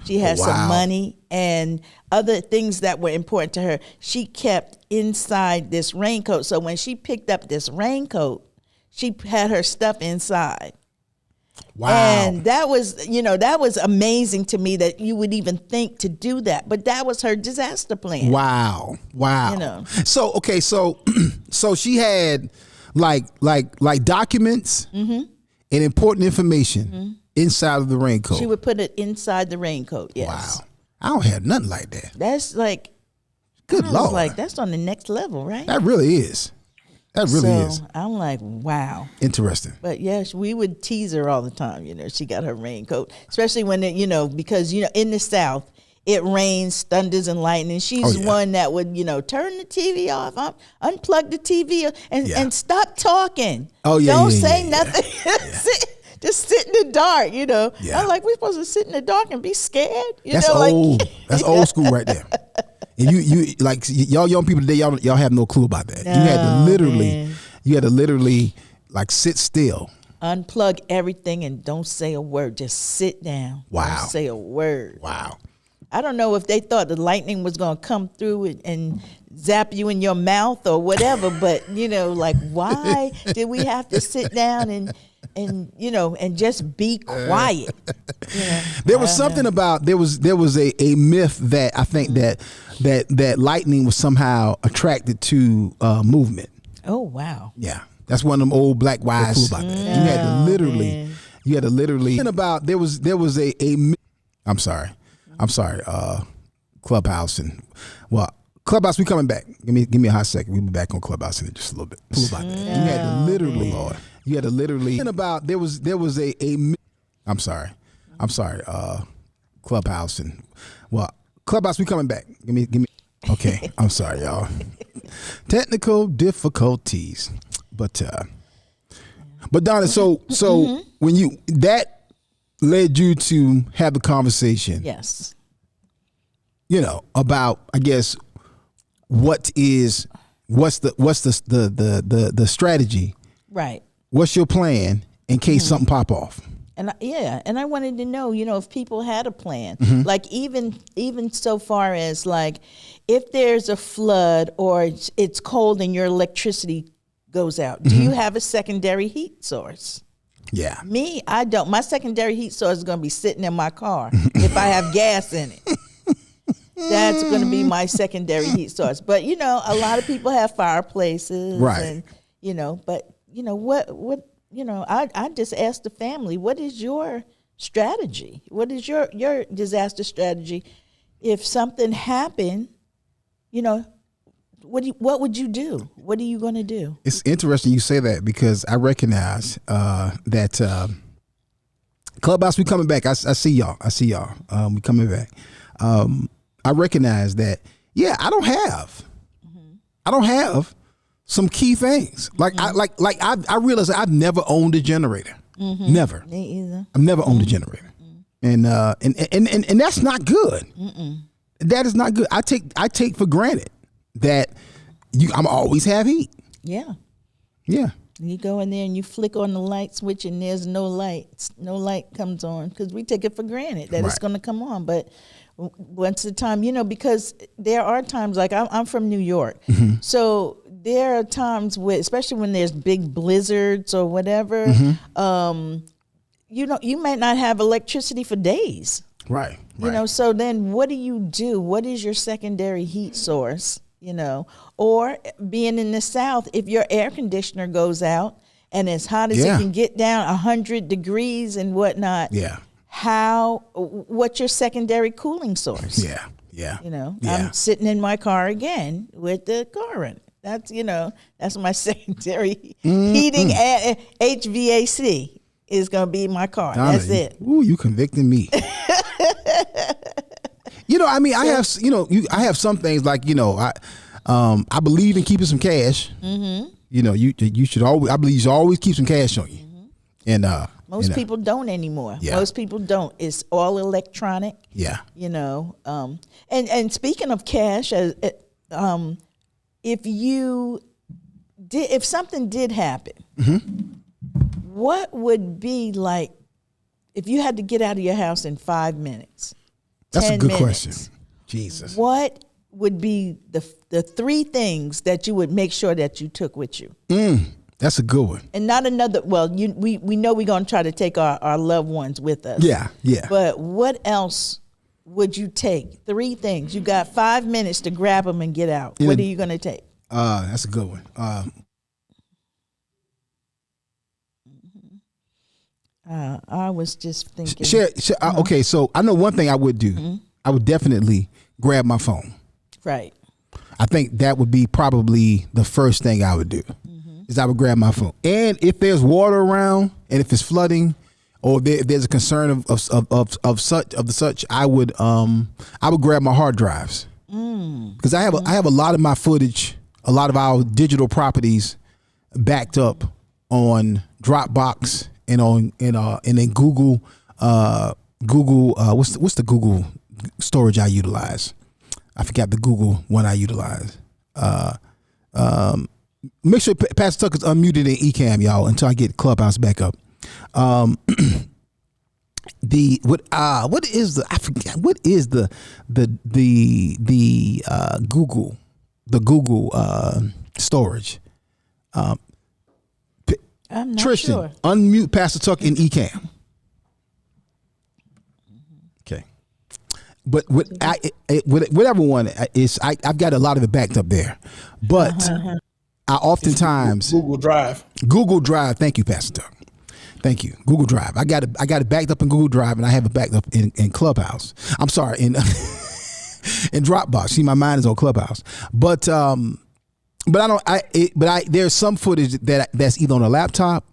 She had some money and other things that were important to her. She kept inside this raincoat. So when she picked up this raincoat, she had her stuff inside. Wow. And that was amazing to me that you would even think to do that. But that was her disaster plan. Wow. So, okay, so she had like documents and important information inside of the raincoat. She would put it inside the raincoat, yes. Wow. I don't have nothing like that. That's like, good Lord. Like, that's on the next level, right? That really is. That really is. I'm like, wow. Interesting. But yes, we would tease her all the time. She got her raincoat, especially when because in the South it rains, thunders, and lightning. She's one that would turn the TV off, unplug the TV, and stop talking. Don't say nothing. Just sit in the dark. I'm like, we're supposed to sit in the dark and be scared. That's old. That's old school right there. And you like y'all young people today, y'all have no clue about that. You had to literally like sit still, unplug everything, and don't say a word. Just sit down. Wow. Don't say a word. Wow. I don't know if they thought the lightning was going to come through and zap you in your mouth or whatever, but like, why did we have to sit down and just be quiet? There was something about there was a myth that I think that lightning was somehow attracted to movement. Oh wow! Yeah, that's one of them old black wise. About that. You had to literally. Something about there was a. I'm sorry. Clubhouse and Clubhouse. We coming back. Give me a hot second. We'll be back on Clubhouse in just a little bit. Cool about that. You had to literally. Lord. You had to literally. Something about there was a. I'm sorry. Clubhouse and Clubhouse. We coming back. Give me. Okay. I'm sorry, y'all. Technical difficulties, but Donna. So when that led you to have the conversation. Yes. About, I guess, what's the strategy? Right. What's your plan in case something pop off? And I wanted to know, if people had a plan, Mm-hmm. like even so far as like, if there's a flood or it's cold and your electricity goes out, do you have a secondary heat source? Yeah. Me, I don't. My secondary heat source is going to be sitting in my car if I have gas in it. That's going to be my secondary heat source. But a lot of people have fireplaces, right? And but what I just asked the family, what is your strategy? What is your disaster strategy if something happened? What would you do? What are you going to do? It's interesting you say that because I recognize that Clubhouse, we coming back. I see y'all. We coming back. I recognize that. Yeah, I don't have some key things. Like I realize I've never owned a generator. Never. Me either. I've never owned a generator, and that's not good. That is not good. I take for granted that I'm always have heat. Yeah. Yeah. You go in there and you flick on the light switch and there's no light. No light comes on because we take it for granted that it's going to come on. But once the time, because there are times, like I'm from New York. So there are times especially when there's big blizzards or whatever, you might not have electricity for days. Right. So then what do you do? What is your secondary heat source? Or being in the South, if your air conditioner goes out and as hot as it can get down 100 degrees and whatnot. Yeah. What's your secondary cooling source? Yeah. I'm sitting in my car again with the car in it. That's my secondary heating and HVAC is going to be my car. Donna, that's it. Ooh, you convicting me. I have, I have some things like, I believe in keeping some cash. You should always, I believe you should always keep some cash on you. And most people don't anymore. Yeah. Most people don't. It's all electronic. Yeah. And speaking of cash, if something did happen, what would be like if you had to get out of your house in 5 minutes? That's a good 10 minutes, question. Jesus. What would be the three things that you would make sure that you took with you? That's a good one. And not another. Well, we know we're going to try to take our loved ones with us. Yeah. But what else would you take? Three things. You got 5 minutes to grab them and get out. What are you going to take? That's a good one. I was just thinking. Okay, so I know one thing I would do. I would definitely grab my phone. Right. I think that would be probably the first thing I would do. Is I would grab my phone, and if there's water around, and if it's flooding, or there's a concern of such, I would grab my hard drives because I have a lot of my footage, a lot of our digital properties backed up on Dropbox and then Google what's the Google storage I utilize? I forgot the Google one I utilize. Make sure Pastor Tucker's unmuted in Ecamm, y'all, until I get Clubhouse back up. what is the I forget what is the Google storage. I'm not Tristan, sure. unmute Pastor Tuck in Ecamm. Okay, but whatever one is, I've got a lot of it backed up there, but I oftentimes Google Drive. Google Drive. Thank you, Pastor Tuck. Thank you. Google Drive. I got it backed up in Google Drive, and I have it backed up in Clubhouse. I'm sorry, in Dropbox. See, my mind is on Clubhouse, but I don't. There's some footage that's either on a laptop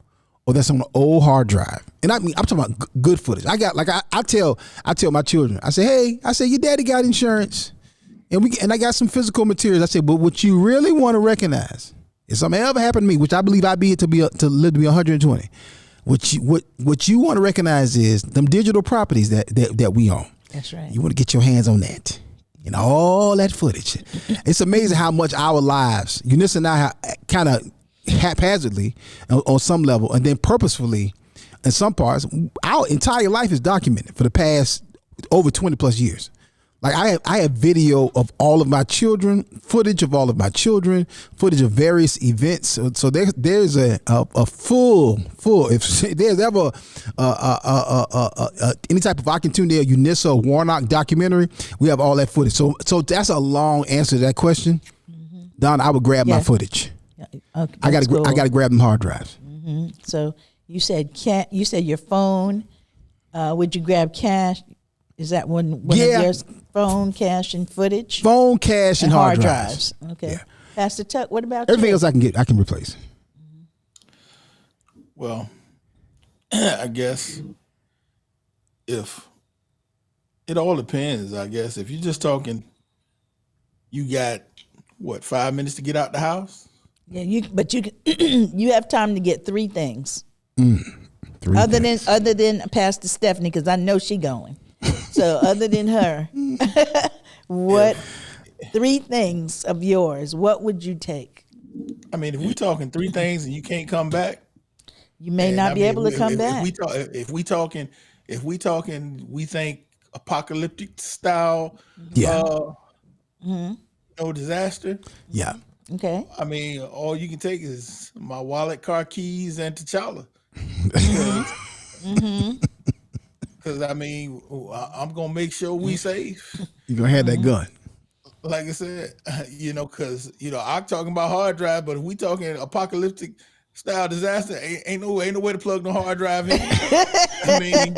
or that's on an old hard drive, and I'm talking about good footage. I tell my children. I say, hey, your daddy got insurance, and I got some physical materials. I say, but what you really want to recognize if something ever happened to me, which I believe I'd be to live to be 120. What you want to recognize is them digital properties that we own. That's right. You want to get your hands on that. And all that footage. It's amazing how much our lives, Eunice and I, kind of haphazardly on some level, and then purposefully in some parts, our entire life is documented for the past over 20 plus years. Like I have video of all of my children, footage of all of my children, footage of various events. So there's a full. If there's ever any type of Akintunde or Eunice or Warnock documentary, we have all that footage. So that's a long answer to that question. Mm-hmm. Don, I would grab my footage. Okay, I got to grab them hard drives. Mm-hmm. So you said your phone. Would you grab cash? Is that one of yours? Phone, cash, and footage? Phone, cash, and hard drives. Okay. Yeah. Pastor Tuck, what about everything you? else I can replace. Well, I guess if it all depends, I guess. If you're just talking, you got 5 minutes to get out the house? Yeah, you have time to get three things. Other than Pastor Stephanie, because I know she going. So other than her, what three things of yours, what would you take? I mean, if we're talking three things and you can't come back, you may not be able to come back. If we talking, we think apocalyptic style, disaster. Yeah. Okay. I mean, all you can take is my wallet, car keys, and T'Challa. Because I mean, I'm gonna make sure we safe. You're gonna have that gun. Like I said, because I'm talking about hard drive, but if we talking apocalyptic style disaster, ain't no way to plug no hard drive in. I mean,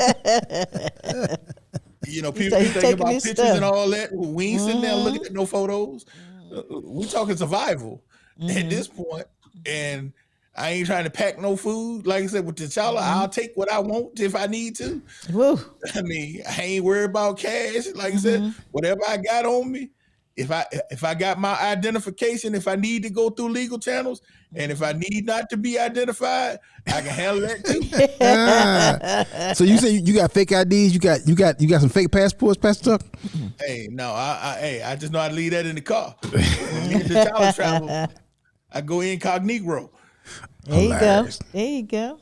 people think about pictures and all that. We ain't sitting there looking at no photos. We talking survival at this point, and I ain't trying to pack no food. Like I said, with T'Challa, I'll take what I want if I need to. Woo. I mean, I ain't worried about cash. Like I said, whatever I got on me, if I got my identification, if I need to go through legal channels, and if I need not to be identified, I can handle that too. So you say you got fake IDs? You got some fake passports, Pastor Tuck? Hey, no, I just know how to leave that in the car. When the T'Challa travel, I go incognito. There you go.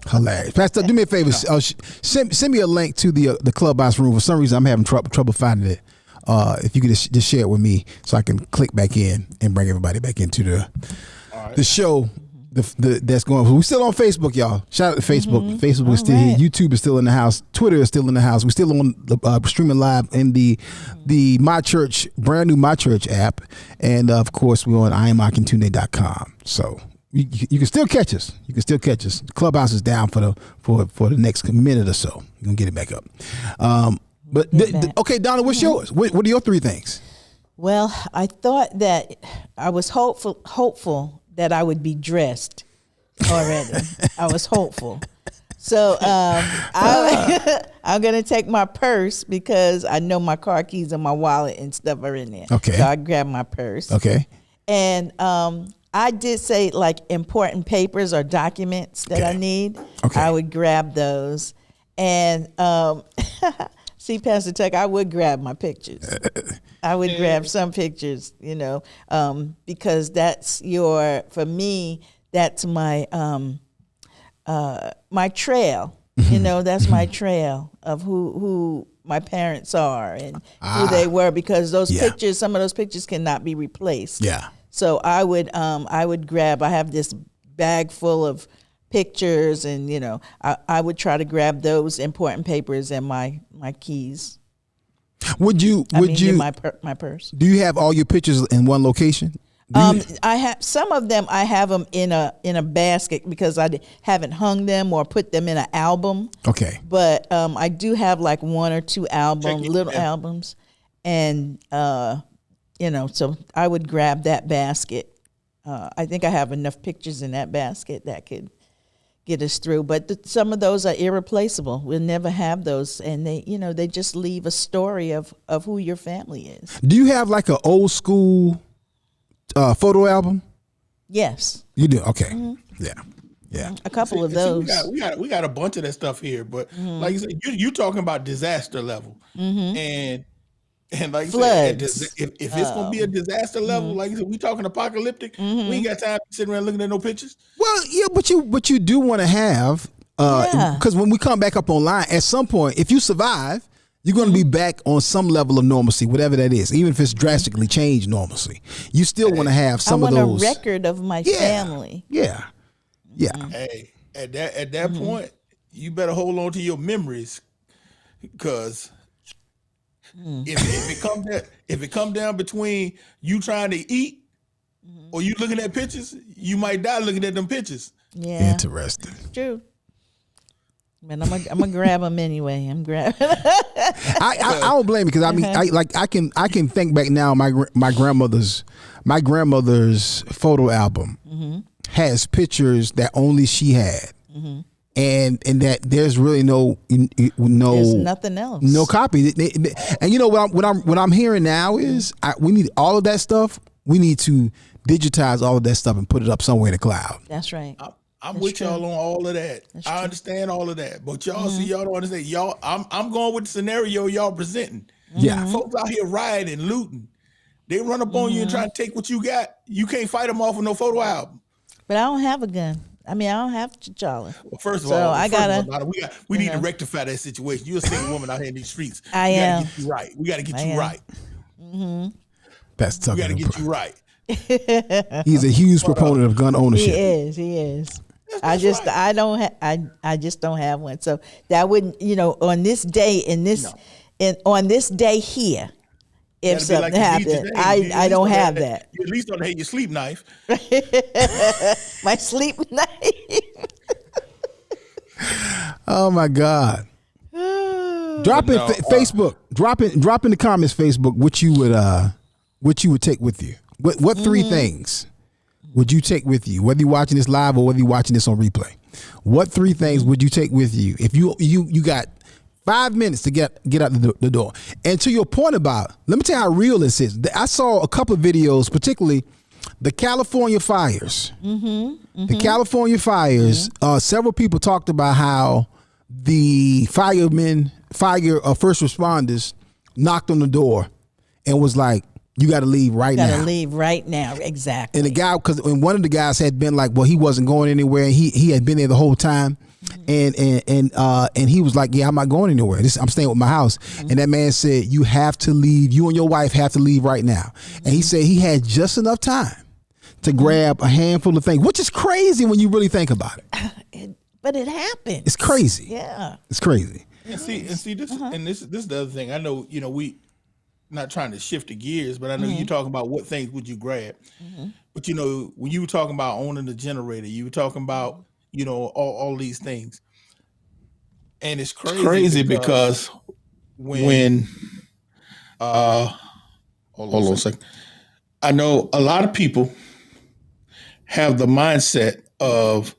Hilarious. Pastor, do me a favor. Send me a link to the clubhouse room. For some reason, I'm having trouble finding it. If you could just share it with me, so I can click back in and bring everybody back into the show. That's going on. We're still on Facebook, y'all. Shout out to Facebook. Facebook is still here. YouTube is still in the house. Twitter is still in the house. We're still on the streaming live in the My Church, brand new My Church app, and of course we're on IamAkintunde.com. So you can still catch us. Clubhouse is down for the next minute or so. You're gonna get it back up. Okay, Donna, what's yours? What are your three things? Well, I thought that I was hopeful that I would be dressed already. I was hopeful. So I'm going to take my purse because I know my car keys and my wallet and stuff are in there. Okay. So I grab my purse. Okay. And I did say like important papers or documents that I need. Okay. I would grab those. And see, Pastor Tuck, I would grab my pictures. I would grab some pictures, because that's for me, that's my my trail You know, that's my trail of who my parents are and who they were, because those pictures, some of those pictures cannot be replaced. Yeah. So I would grab, I have this bag full of pictures, and you know, I would try to grab those important papers and my keys. Would you my purse? Do you have all your pictures in one location? I have some of them. I have them in a basket because I haven't hung them or put them in an album. Okay. But I do have like one or two little albums, and you know, so I would grab that basket. I think I have enough pictures in that basket that could get us through. But some of those are irreplaceable. We'll never have those, and they just leave a story of who your family is. Do you have like an old school photo album? Yes. You do? Okay. Mm-hmm. Yeah. A couple of those. We got a bunch of that stuff here, but like you said, you talking about disaster level, and like you said, if it's gonna be a disaster level, like you said, we talking apocalyptic. We ain't got time to sit around looking at no pictures. Well, yeah, but you do want to have because when we come back up online, at some point, if you survive, you're going to be back on some level of normalcy, whatever that is, even if it's drastically changed normalcy. You still want to have some of those. I want a record of my family. Yeah. Hey, at that point, you better hold on to your memories, because if it come down between you trying to eat or you looking at pictures, you might die looking at them pictures. Yeah, interesting. True. Man, I'm gonna grab them anyway. I'm grabbing. I don't blame you, because I mean, I can think back now. My grandmother's photo album has pictures that only she had, and that there's really no there's nothing else, no copy. And you know what I'm hearing now is we need all of that stuff. We need to digitize all of that stuff and put it up somewhere in the cloud. That's right. I'm with y'all on all of that. I understand all of that, but y'all see, y'all don't understand. Y'all, I'm going with the scenario y'all presenting. Yeah, folks out here rioting, looting. They run up on you and try to take what you got. You can't fight them off with no photo album. But I don't have a gun. I mean, I don't have T'Challa. Well, first of all, we need to rectify that situation. You're a single woman out here in these streets. I am. Get you right. We got to get you right. That's tough. We got to get you right. He's a huge proponent of gun ownership. He is. I just don't have one. So that wouldn't, on this day on this day here, if something happened, I don't have that. You at least don't have your sleep knife. My sleep knife. Oh my God. Drop in Facebook. Drop in the comments, Facebook, what you would take with you. What three things would you take with you, whether you're watching this live or whether you're watching this on replay? What three things would you take with you if you got 5 minutes to get out the door? And to your point about, let me tell you how real this is. I saw a couple of videos, particularly the California fires. The California fires. Several people talked about how the first responders knocked on the door and was like, "You got to leave right now. Got to leave right now." Exactly. And the guy, because one of the guys had been like, well, he wasn't going anywhere, and he had been there the whole time, and he was like, "Yeah, I'm not going anywhere. I'm staying with my house." And that man said, "You have to leave. You and your wife have to leave right now." And he said he had just enough time to grab a handful of things, which is crazy when you really think about it. But it happens. It's crazy. Yeah, it's crazy. And see this, and this is the other thing. I know, we. Not trying to shift the gears, but I know you're talking about what things would you grab. But when you were talking about owning the generator, you were talking about all these things, and it's crazy because when hold on a second, I know a lot of people have the mindset of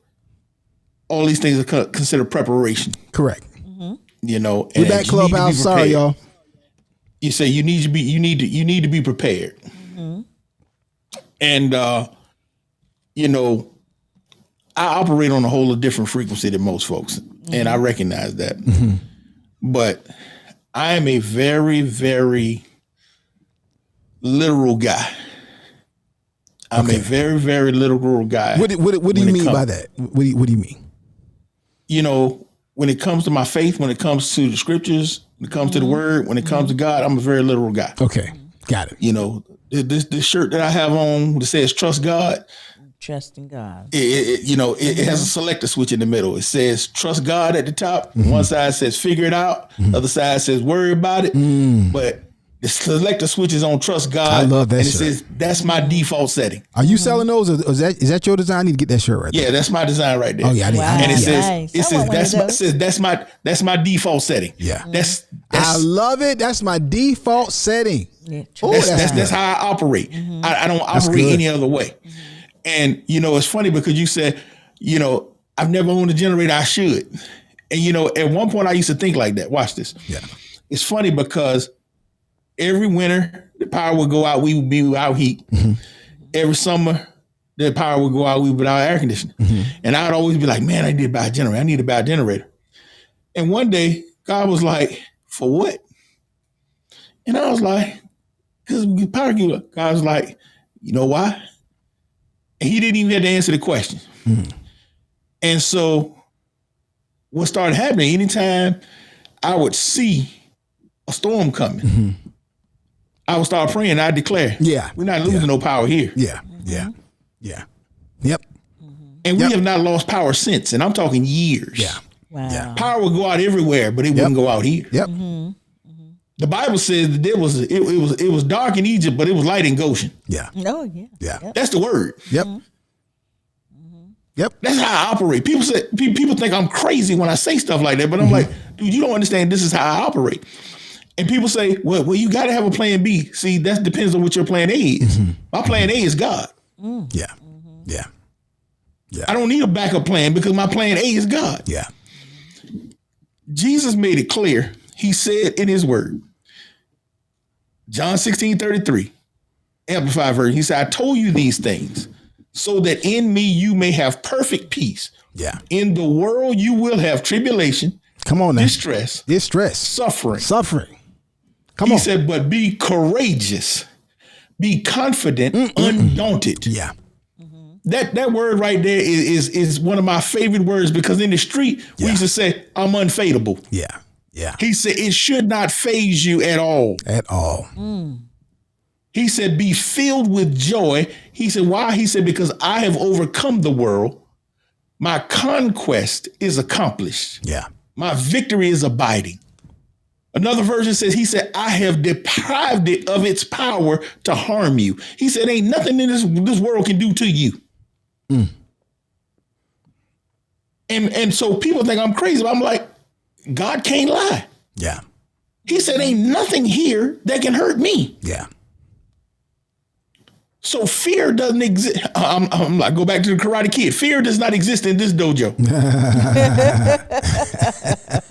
all these things are considered preparation. Correct. We're back, Clubhouse. Sorry, y'all. You say you need to be prepared, and I operate on a whole different frequency than most folks, and I recognize that. But I am a very, very literal guy. I'm a very, very literal guy. What do you mean by that? What do you mean? when it comes to my faith, when it comes to the scriptures, when it comes to the word, when it comes to God, I'm a very literal guy. Okay, got it. You know, this shirt that I have on that says "Trust God." Trust in God. It has a selector switch in the middle. It says "Trust God" at the top. One side says "Figure it out." The other side says "Worry about it." But the selector switch is on "Trust God." I love that and shirt. it says that's my default setting. Are you selling those, or is that your design? I need to get that shirt right there. Yeah, that's my design right there. Oh yeah, and it says Nice. it I says want one of that's my default setting. Yeah. That's I love it. That's my default setting. Yeah, Oh, that's how I operate. I don't operate any other way. And it's funny because you said, I've never owned a generator. I should. And at one point I used to think like that. Watch this. Yeah. It's funny because every winter the power would go out. We would be without heat. Every summer the power would go out. We would be without air conditioning. And I'd always be like, man, I need to buy a generator. I need to buy a generator. And one day God was like, for what? And I was like, because we power give up. God was like, you know why? And he didn't even have to answer the question. And so what started happening, anytime I would see a storm coming, I would start praying. I declare, we're not losing no power here. Yeah. Yep. And we have not lost power since. And I'm talking years. Yeah. Wow. Yeah. Power would go out everywhere, but it wouldn't go out here. Yep. The Bible says that it was dark in Egypt, but it was light in Goshen. Yeah. Oh, yeah. Yeah. That's the word. Yep. Yep. That's how I operate. People think I'm crazy when I say stuff like that, but I'm like, dude, you don't understand. This is how I operate. And people say, well, you got to have a plan B. See, that depends on what your plan A is. My plan A is God. Yeah. Yeah. Yeah. I don't need a backup plan because my plan A is God. Yeah. Jesus made it clear. He said in his word, John 16:33, Amplified version, he said, I told you these things so that in me you may have perfect peace. Yeah. In the world you will have tribulation. Come on now. Distress. Suffering. Come he on. said, but be courageous. Be confident, undaunted. Yeah. That word right there is one of my favorite words because in the street, we used to say, I'm unfadable. Yeah. Yeah. He said, it should not faze you at all. At all. He said, be filled with joy. He said, why? He said, because I have overcome the world. My conquest is accomplished. Yeah. My victory is abiding. Another version says, he said, I have deprived it of its power to harm you. He said, ain't nothing in this world can do to you. And so people think I'm crazy, but I'm like, God can't lie. Yeah. He said, ain't nothing here that can hurt me. Yeah. So fear doesn't exist. I'm like, go back to the Karate Kid. Fear does not exist in this dojo.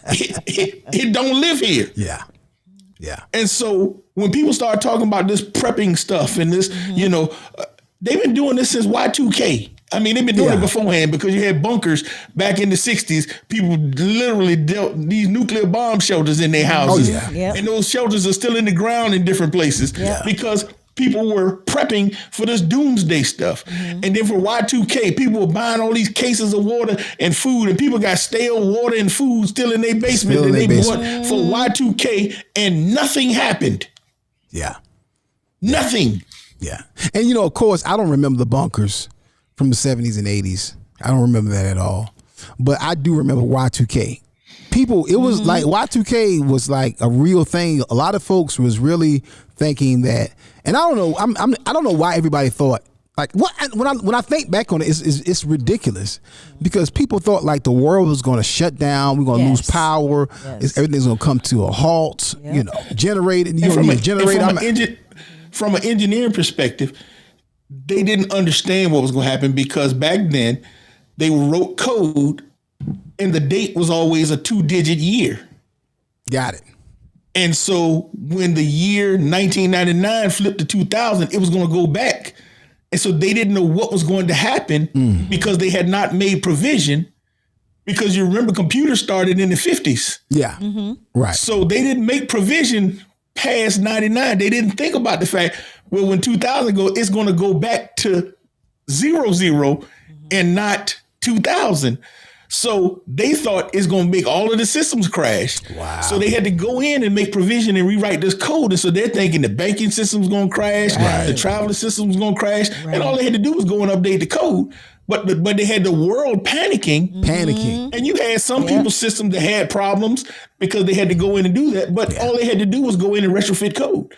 it don't live here. Yeah. Yeah. And so when people start talking about this prepping stuff and this, they've been doing this since Y2K. I mean, they've been doing it beforehand because you had bunkers back in the 60s. People literally dealt these nuclear bomb shelters in their houses. Oh, yeah. Yep. And those shelters are still in the ground in different places because people were prepping for this doomsday stuff. And then for Y2K, people were buying all these cases of water and food, and people got stale water and food still in their basement that they bought for Y2K, and nothing happened. Yeah. Nothing. Yeah. And, of course, I don't remember the bunkers from the 70s and 80s. I don't remember that at all. But I do remember Y2K. People, it was like Y2K was like a real thing. A lot of folks was really thinking that, and I don't know. I don't know why everybody thought like what when I think back on it, it's ridiculous because people thought like the world was going to shut down. We're going to lose power. Everything's going to come to a halt. Generated. You don't need a generator. From an engineering perspective, they didn't understand what was going to happen because back then they wrote code and the date was always a 2-digit year. Got it. And so when the year 1999 flipped to 2000, it was going to go back. And so they didn't know what was going to happen because they had not made provision because you remember computers started in the 50s. Yeah. Right. So they didn't make provision past 99. They didn't think about the fact, well, when 2000 go, it's going to go back to 00 and not 2000. So they thought it's going to make all of the systems crash. Wow. So they had to go in and make provision and rewrite this code. And so they're thinking the banking system's going to crash, the travel system's going to crash. And all they had to do was go and update the code. But they had the world panicking. And you had some people's systems that had problems because they had to go in and do that. But all they had to do was go in and retrofit code.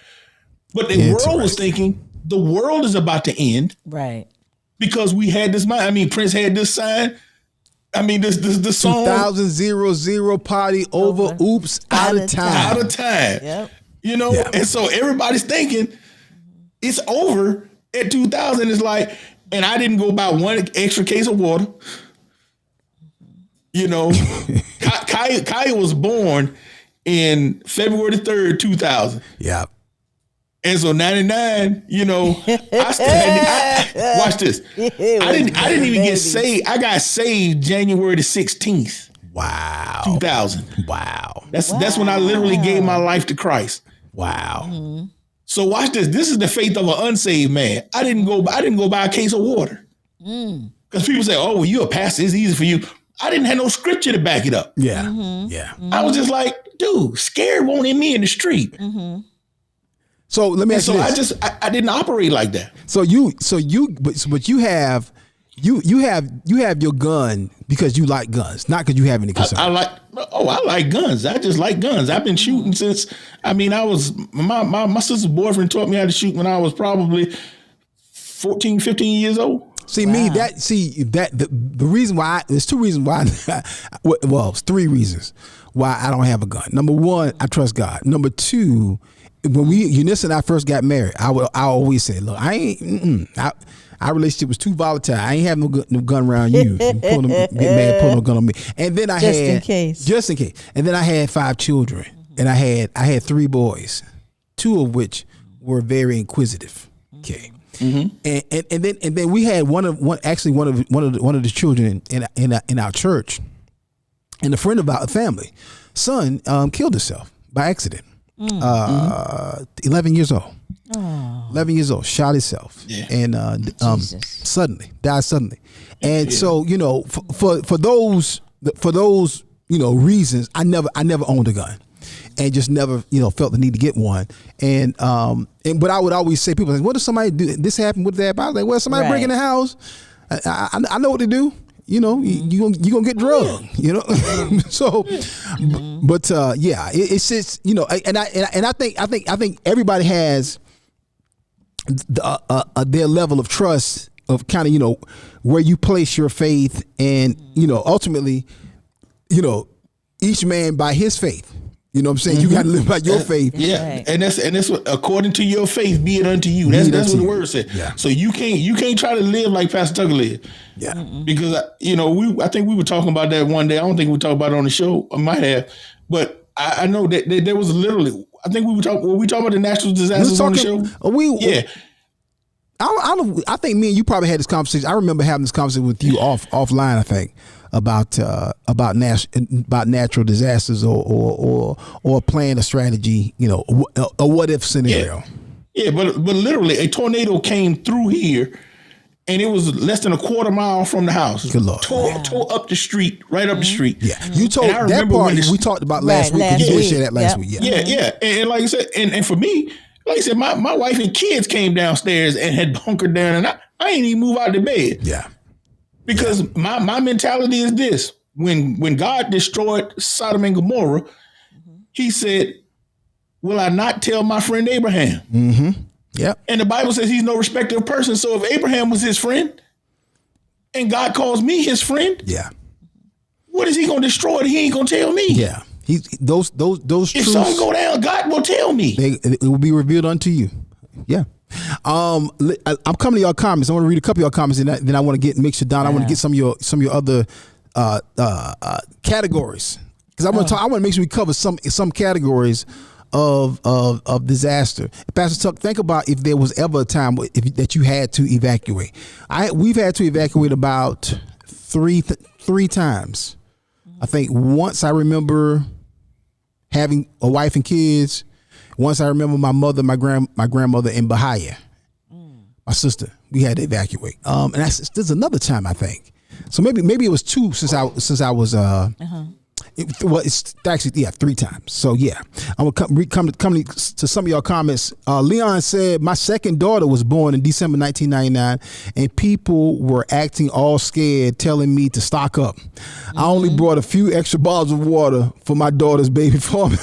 But the world was thinking the world is about to end. Right. Because we had this mind. I mean, Prince had this sign. I mean, this song. 2000 party over. Oops, out of time. Out of time. Yep. You know, and so everybody's thinking it's over at 2000. It's like, and I didn't go buy one extra case of water. You know, Kaya was born in February 3rd, 2000. Yeah. And so 99, you know, I still had watch this. I didn't even get saved. I got saved January the 16th. Wow. 2000. Wow. That's when I literally gave my life to Christ. Wow. So watch this. This is the faith of an unsaved man. I didn't go buy a case of water. Because people say, "Oh, well, you're a pastor. It's easy for you." I didn't have no scripture to back it up. Yeah. Yeah. I was just like, dude, scared won't in me in the street. So let me ask you this. I didn't operate like that. But you have your gun because you like guns, not because you have any concern. I like guns. I just like guns. I've been shooting since, my sister's boyfriend taught me how to shoot when I was probably 14, 15 years old. See, the reason why, there's two reasons why, it's three reasons why I don't have a gun. Number one, I trust God. Number two, when Eunice and I first got married, I always say, look, our relationship was too volatile. I ain't have no gun around you. Get mad, pull no gun on me. And then just in case. And then I had 5 children, and I had 3 boys, 2 of which were very inquisitive. Okay. And then we had one of the children in our church, and a friend of our family, son, killed himself by accident. 11 years old. 11 years old, shot himself, and died suddenly. And so, you know, for those reasons, I never owned a gun, and just never felt the need to get one. And but I would always say, people like, what if somebody do this happen? What did that happen? I was like, well, somebody break in the house. I know what to do. You know, you gonna get drugged. You know, so, but it's just and I think everybody has their level of trust of kind of where you place your faith, and ultimately, each man by his faith. You know what I'm saying? You got to live by your faith. Yeah. Right. And that's what, according to your faith, be it unto you. That's what the word said. Yeah. So you can't try to live like Pastor Tucker lived. Yeah. Because I think we were talking about that one day. I don't think we talked about it on the show. I might have, but I know that there was literally, I think we talking about the natural disasters on the show. I think me and you probably had this conversation. I remember having this conversation with you offline, I think, about natural disasters or playing a strategy, a what if scenario. Yeah, but literally a tornado came through here, and it was less than a quarter mile from the house. Good Lord. Tore up the street, right up the street. Yeah, you told that part we talked about last week. You did share that last week. Yeah. And like I said, and for me, like I said, my wife and kids came downstairs and had bunkered down, and I ain't even move out of the bed. Yeah. Because my mentality is this: when God destroyed Sodom and Gomorrah, He said, "Will I not tell my friend Abraham?" Mm-hmm. Yeah. And the Bible says He's no respecter of person. So if Abraham was His friend, and God calls me His friend, what is He going to destroy? He ain't going to tell me. Yeah. Those if truths, something go down, God will tell me. It will be revealed unto you. Yeah. I'm coming to y'all comments. I want to read a couple of y'all comments, and then I want to make sure, Don, I want to get some of your other categories, because I want to make sure we cover some categories of disaster. Pastor Tuck, think about if there was ever a time that you had to evacuate. We've had to evacuate about three times. I think once I remember having a wife and kids. Once I remember my mother, my grandmother in Bahia, my sister, we had to evacuate. And there's another time, I think. So maybe it was 2 since I was it's actually 3 times. So yeah, I'm gonna come to some of y'all comments. Leon said my second daughter was born in December 1999, and people were acting all scared, telling me to stock up. I only brought a few extra bottles of water for my daughter's baby formula.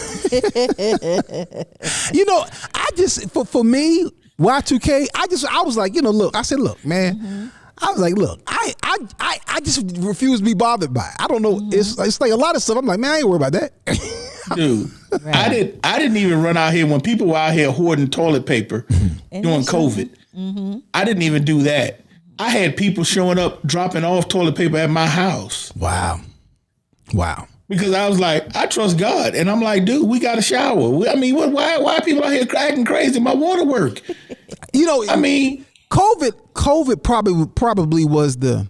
You know, I just for me Y2K, I was like, look, I said, look, man. I was like, look, I just refuse to be bothered by it. I don't know. It's like a lot of stuff. I'm like, man, I ain't worried about that. Dude, right. I didn't even run out here when people were out here hoarding toilet paper during COVID. I didn't even do that. I had people showing up, dropping off toilet paper at my house. Wow. Because I was like, I trust God. And I'm like, dude, we got a shower. Why are people out here acting crazy? My water work. COVID probably was the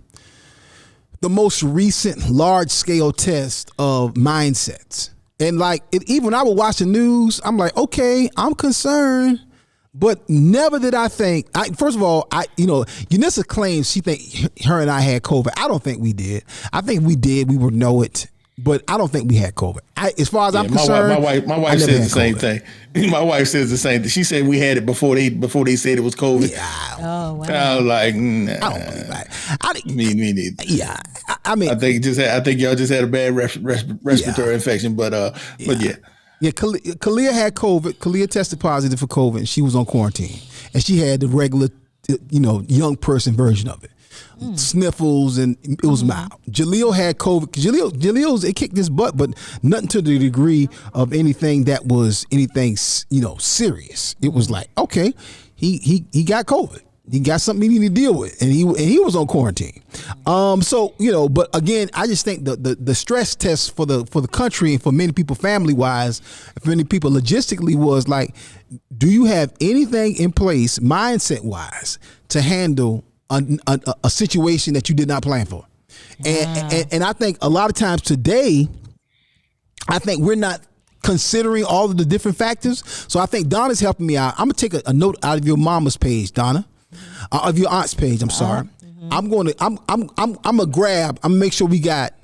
most recent large scale test of mindsets. And like even when I would watch the news, I'm like, okay, I'm concerned, but never did I think. First of all, Unissa claims she think her and I had COVID. I don't think we did. I think we did. We would know it. But I don't think we had COVID. As far as I'm concerned, my wife says the same thing. My wife says the same thing. She said we had it before they said it was COVID. Yeah. Oh wow. I was like, nah. I don't believe that. Me neither. Yeah. I mean, I think y'all just had a bad respiratory infection. But yeah. Yeah, Kalia had COVID. Kalia tested positive for COVID, and she was on quarantine, and she had the regular, young person version of it. Sniffles, and it was mild. Jaleel had COVID. Jaleel's it kicked his butt, but nothing to the degree of anything that was serious. It was like, okay, he got COVID. He got something he needed to deal with, and he was on quarantine. But again, I just think the stress test for the country and for many people family wise, for many people logistically was like, do you have anything in place mindset wise to handle a situation that you did not plan for? And I think a lot of times today, I think we're not considering all of the different factors. So I think Donna's helping me out. I'm gonna take a note out of your mama's page, Donna, of your aunt's page. I'm sorry. I'm gonna make sure we got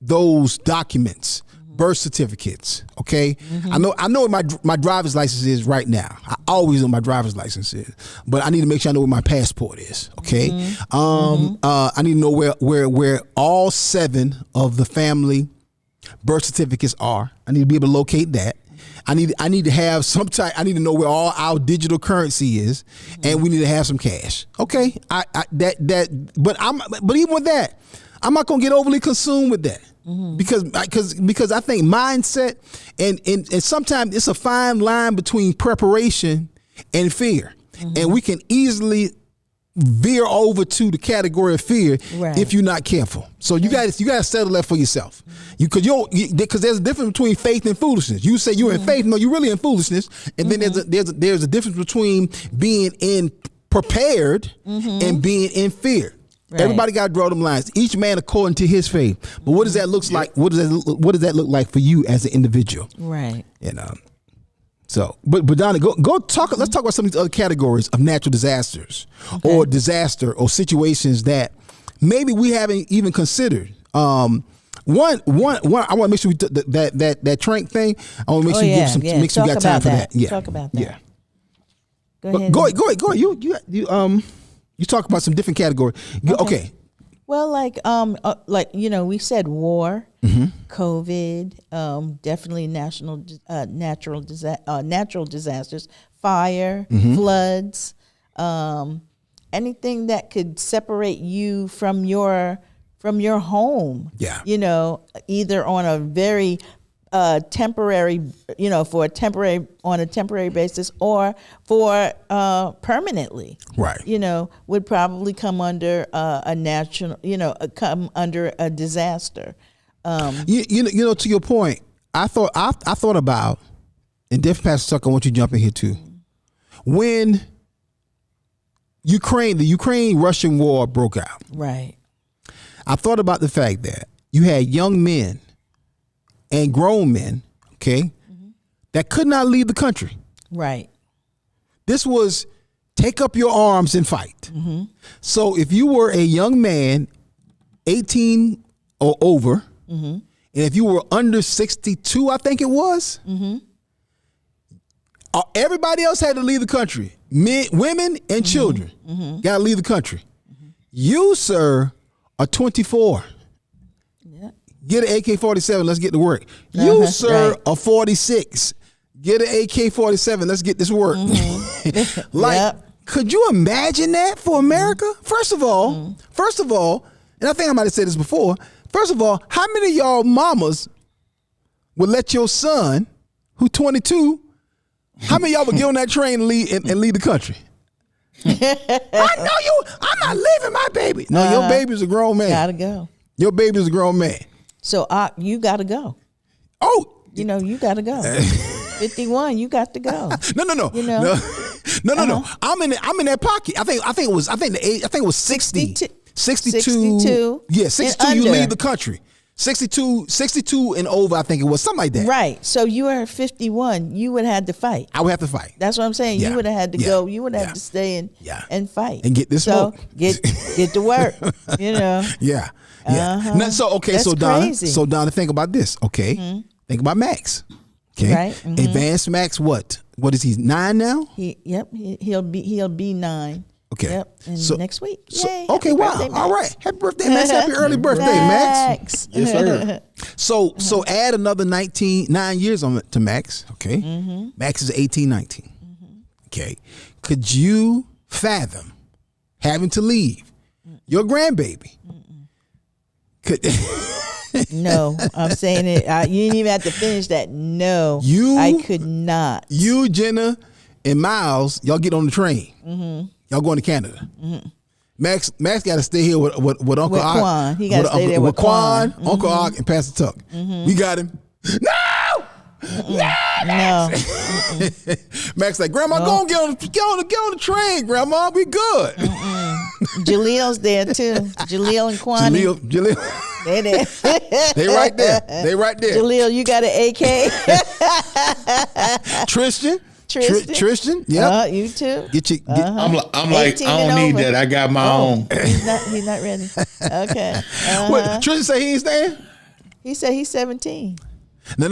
those documents. Birth certificates, okay? I know what my driver's license is right now. I always know my driver's license is, but I need to make sure I know where my passport is, okay? I need to know where all 7 of the family birth certificates are. I need to be able to locate that. I need to have some type. I need to know where all our digital currency is, and we need to have some cash, okay? But even with that, I'm not gonna get overly consumed with that. Because I think mindset and sometimes it's a fine line between preparation and fear, and we can easily veer over to the category of fear if you're not careful. So you got to settle that for yourself. Because there's a difference between faith and foolishness. You say you're in faith, no, you're really in foolishness, and then there's a difference between being prepared and being in fear. Right. Everybody got to draw them lines. Each man according to his faith. But what does that look like? What does that look like for you as an individual? Right. So, but Donna, go talk. Let's talk about some of these other categories of natural disasters or disaster or situations that maybe we haven't even considered. One. I want to make sure that Trank thing. I want to make sure you give some. Make sure you got time for that. Yeah. Talk about that. Yeah. Go ahead. Go ahead. You talk about some different categories. Okay. Well, we said war, COVID, definitely natural disasters, fire, floods, anything that could separate you from your home. Yeah. Either on a very temporary, on a temporary basis, or for permanently, right? Would probably come under a national, come under a disaster. To your point, I thought about, and Def Pastor Tucker, I want you to jump in here too. When the Ukraine-Russian war broke out, right? I thought about the fact that you had young men and grown men, okay, that could not leave the country. Right. This was take up your arms and fight. So if you were a young man 18 or over, and if you were under 62, I think it was, everybody else had to leave the country. Men, women, and children got to leave the country. You, sir, are 24. Get an AK-47. Let's get to work. You, sir, are 46. Get an AK-47. Let's get this work. Could you imagine that for America? First of all, and I think I might have said this before. First of all, how many of y'all mamas would let your son, who's 22, how many of y'all would get on that train and leave the country? I know you. I'm not leaving my baby. No, your baby's a grown man. Gotta go. Your baby's a grown man. So you gotta go. Oh, you gotta go. 51, you got to go. No. No. I'm in that pocket. I think it was 60. 62. Yeah, 62 you leave the country. 62 and over, I think it was something like that. Right. So you are 51. You would have had to fight. I would have to fight. That's what I'm saying. Yeah. You would have had to go. You would have to stay and fight and get this smoke. Get to work. Yeah. Now, so Donna, think about this. Okay, think about Max. Okay, right. Advanced Max. What is he? 9 now? He'll be 9. Okay. Yep. And next week. Yay. Okay. Wow. Birthday, all right. Happy birthday, Max. Happy early birthday, Max. Yes, sir. So add another 9 years on to Max. Okay. Max is 18, 19. Okay. Could you fathom having to leave your grandbaby? No, I'm saying it. You didn't even have to finish that. No, I could not. You, Jenna, and Miles, y'all get on the train. Y'all going to Canada. Max got to stay here with Uncle Quan. He got to stay there with Quan, Uncle Og, and Pastor Tuck. We got him. No. Max like, Grandma, go on, get on the train, Grandma. We good. Jaleel's there too. Jaleel and Quan. Jaleel. They there. They right there. Jaleel, you got an AK. Tristan. Yeah. You too. I'm like, I don't need that. I got my own. He's not ready. Okay. What, Tristan say he ain't staying? He said he's 17. No.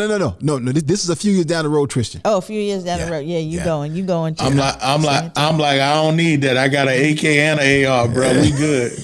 This is a few years down the road, Tristan. Oh, a few years down the road. Yeah, you going too. I'm like, I don't need that. I got an AK and an AR, bro. We good.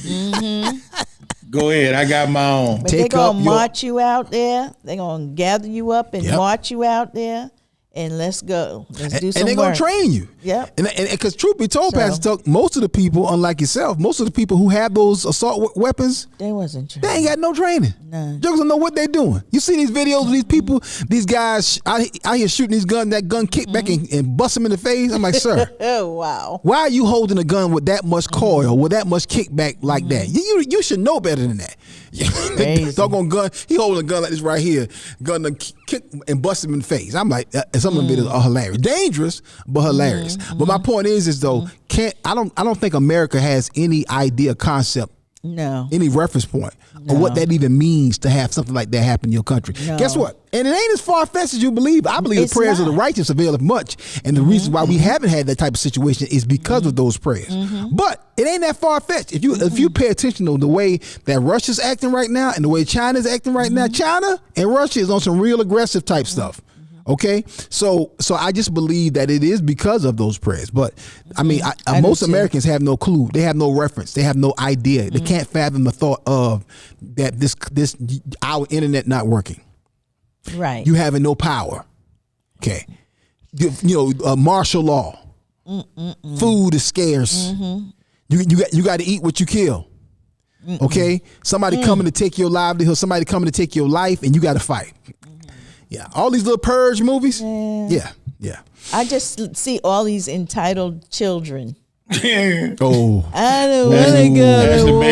Go ahead. I got my own. But they're going to march you out there. They're going to gather you up and march you out there. And let's go. Let's do some and they're going to train you. Yep. And because truth be told, Pastor Tuck, most of the people, unlike yourself, most of the people who have those assault weapons, they wasn't trained. They ain't got no training. None. Jokers don't know what they're doing. You see these videos of these people, these guys out here shooting these guns, that gun kick back and bust them in the face. I'm like, sir. Oh, wow. Why are you holding a gun with that much coil, with that much kickback like that? You should know better than that. Doggone gun. He holding a gun like this right here. Gun to kick and bust him in the face. I'm like, some of the videos are hilarious, dangerous, but hilarious. But my point is though, I don't think America has any idea, concept, any reference point of what that even means to have something like that happen in your country. Guess what? And it ain't as far-fetched as you believe. I believe the prayers of the righteous availeth much. And the reason why we haven't had that type of situation is because of those prayers. But it ain't that far-fetched. If you pay attention to the way that Russia's acting right now and the way China's acting right now, China and Russia is on some real aggressive type stuff. Okay, so I just believe that it is because of those prayers. But I mean, most Americans have no clue. They have no reference. They have no idea. They can't fathom the thought of that this our internet not working. Right. You having no power. Okay. Martial law. Food is scarce. You got to eat what you kill. Okay. Somebody coming to take your livelihood. Somebody coming to take your life, and you got to fight. Yeah, all these little purge movies. Yeah. I just see all these entitled children. Oh, I don't want to go to war.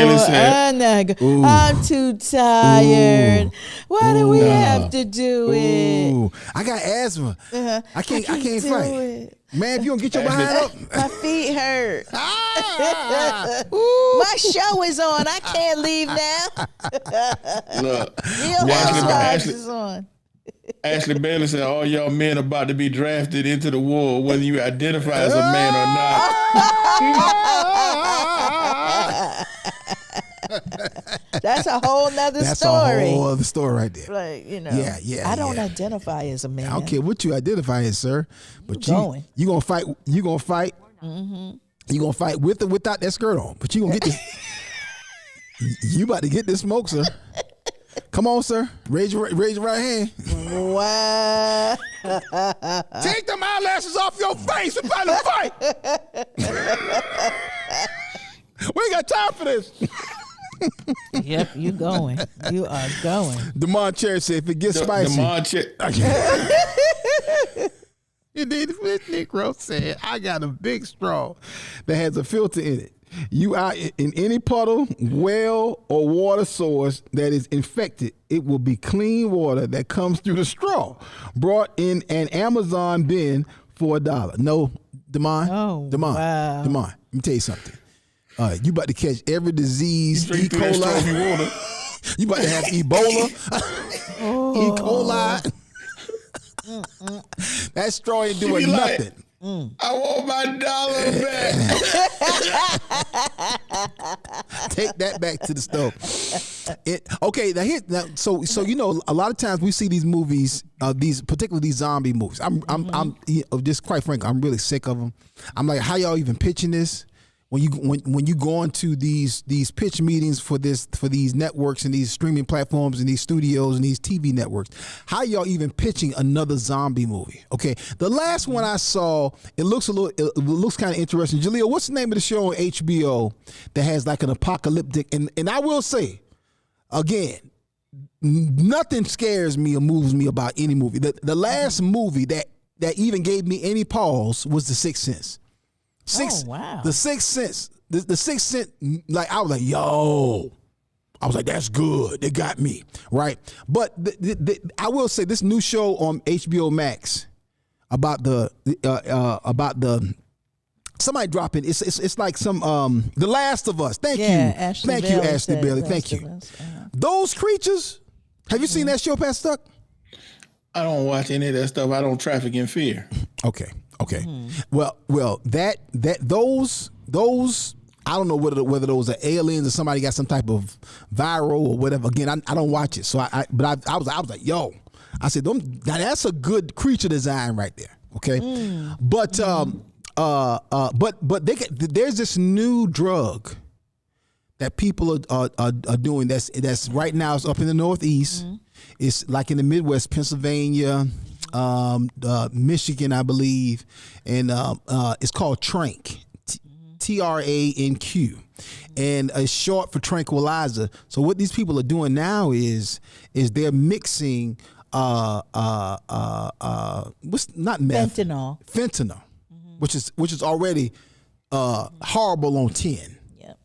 I'm too tired. Why do we have to do it? I got asthma. I can't fight. It. Man, if you don't get your behind up, my feet hurt. My show is on. I can't leave now. Look, Real Housewives is on. Ashley Bailey said, all y'all men about to be drafted into the war, whether you identify as a man or not. That's a whole nother That's story. a whole other story right there. Like, you know. Yeah. I don't identify as a man. I don't care what you identify as, sir. But you gonna fight. You gonna fight. Mm-hmm. You gonna fight with or without that skirt on. But you gonna get this. You about to get this smoke, sir. Come on, sir. Raise your right hand. Wow. Take them eyelashes off your face. We're about to fight. We ain't got time for this. Yep, you going. You are going. Demond Cherry said, if it gets spicy. Demond Cherry. Indeed, this Negro said, I got a big straw that has a filter in it. You out in any puddle, well, or water source that is infected, it will be clean water that comes through the straw, brought in an Amazon bin for $1. No, Demond. Oh, Demond. wow. Demond, let me tell you something. You about to catch every disease, E. coli. You about to have Ebola, E. coli. That straw ain't doing nothing. I want my $1 back. Take that back to the stove. So you know, a lot of times we see these movies, particularly these zombie movies. I'm just quite frank, I'm really sick of them. I'm like, how y'all even pitching this? When you go into these pitch meetings for these networks and these streaming platforms and these studios and these TV networks, how y'all even pitching another zombie movie? Okay, the last one I saw, it looks kind of interesting. Jaleel, what's the name of the show on HBO that has like an apocalyptic? And I will say, again, nothing scares me or moves me about any movie. The last movie that even gave me any pause was The Sixth Sense. Wow. The Sixth Sense. The Sixth Sense, like, I was like, yo. I was like, that's good. They got me, right? But I will say this new show on HBO Max about the somebody dropping. It's like some The Last of Us. Thank you, Ashley Bailey. Thank you. Those creatures. Have you seen that show, Pastor Tuck? I don't watch any of that stuff. I don't traffic in fear. Okay. Well, those I don't know whether those are aliens or somebody got some type of viral or whatever. Again, I don't watch it, so I was like, yo, I said, now that's a good creature design right there. Okay, but there's this new drug that people are doing that's right now. It's up in the Northeast. It's like in the Midwest, Pennsylvania, Michigan, I believe, and it's called Tranq, TRANQ, and it's short for tranquilizer. So what these people are doing now is they're mixing what's not meth, fentanyl, which is already horrible on 10. Yep.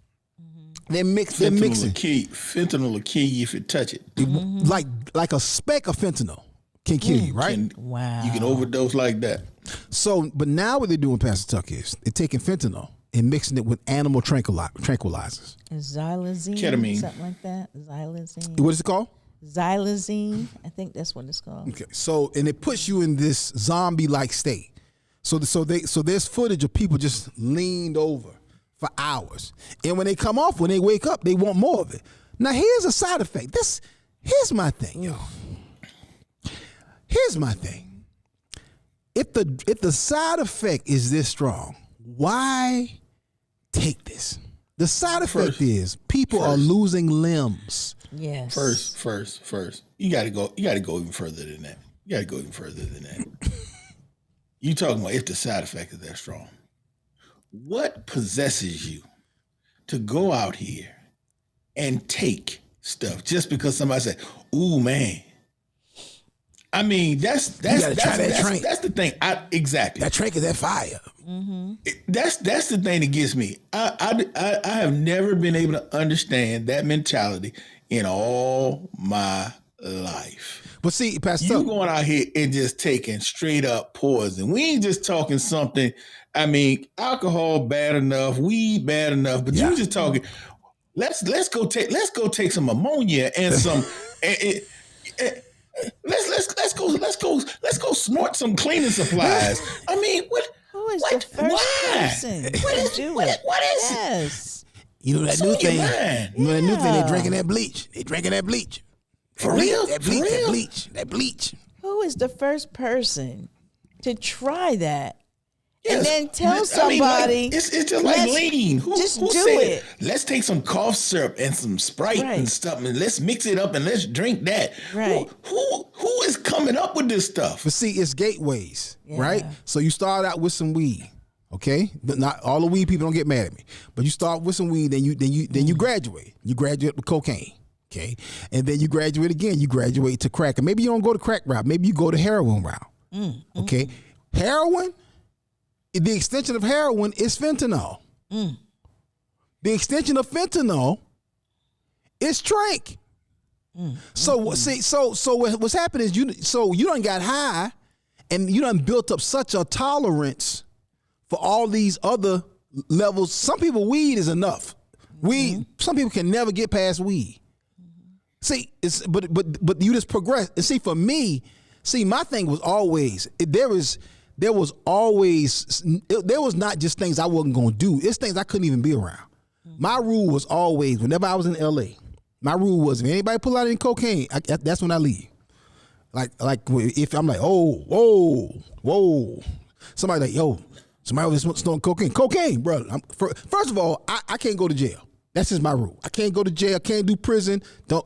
They're mixing. Fentanyl will kill you if you touch it. Like a speck of fentanyl can kill you, right? Wow. You can overdose like that. So, but now what they're doing, Pastor Tuck, is they're taking fentanyl and mixing it with animal tranquilizers. Xylazine, ketamine, something like that. Xylazine. What is it called? Xylazine. I think that's what it's called. Okay. So, and it puts you in this zombie-like state. So there's footage of people just leaned over for hours, and when they wake up, they want more of it. Now, here's a side effect. Here's my thing, y'all. Here's my thing. If the side effect is this strong, why take this? The side effect is people are losing limbs. Yes. First. You gotta go even further than that. You talking about if the side effect is that strong. What possesses you to go out here and take stuff just because somebody said, ooh, man. I mean, that's the thing. Exactly. That Tranq is that fire. Mm-hmm. That's the thing that gets me. I have never been able to understand that mentality in all my life. But see, Pastor, you going out here and just taking straight up poison. We ain't just talking something. I mean, alcohol bad enough, weed bad enough, but you just talking. Let's go take some ammonia and some. Let's go snort some cleaning supplies. I mean, what? Who is the first person to do it? What is it? You know that So new you thing. lying. You know that new thing. They Yeah. drinking that bleach. They drinking that bleach. For real? That For bleach. That real? bleach. That bleach. Who is the first person to try that? And Yes. then tell I mean, somebody. like, it's just like let's lean. Who just who do said, it. let's take some cough syrup and some Sprite Right. and stuff and let's mix it up and let's drink that. Right. Who is coming up with this stuff? But see, it's gateways, Yeah. right? So you start out with some weed, okay? But not all the weed people don't get mad at me. But you start with some weed, then you graduate. You graduate with cocaine, okay? And then you graduate again. You graduate to crack, and maybe you don't go to crack route. Maybe you go to heroin route, okay? Heroin. The extension of heroin is fentanyl. The extension of fentanyl is trank. So what's happened is you done got high, and you done built up such a tolerance for all these other levels. Some people, weed is enough. Weed. Some people can never get past weed. See, but you just progress. And see, for me, my thing was always there was not just things I wasn't going to do. It's things I couldn't even be around. My rule was always, whenever I was in LA, my rule was if anybody pull out any cocaine, that's when I leave. Like if I'm like, whoa, somebody like, yo, somebody was snorting cocaine, bro. First of all, I can't go to jail. That's just my rule. I can't go to jail. I can't do prison.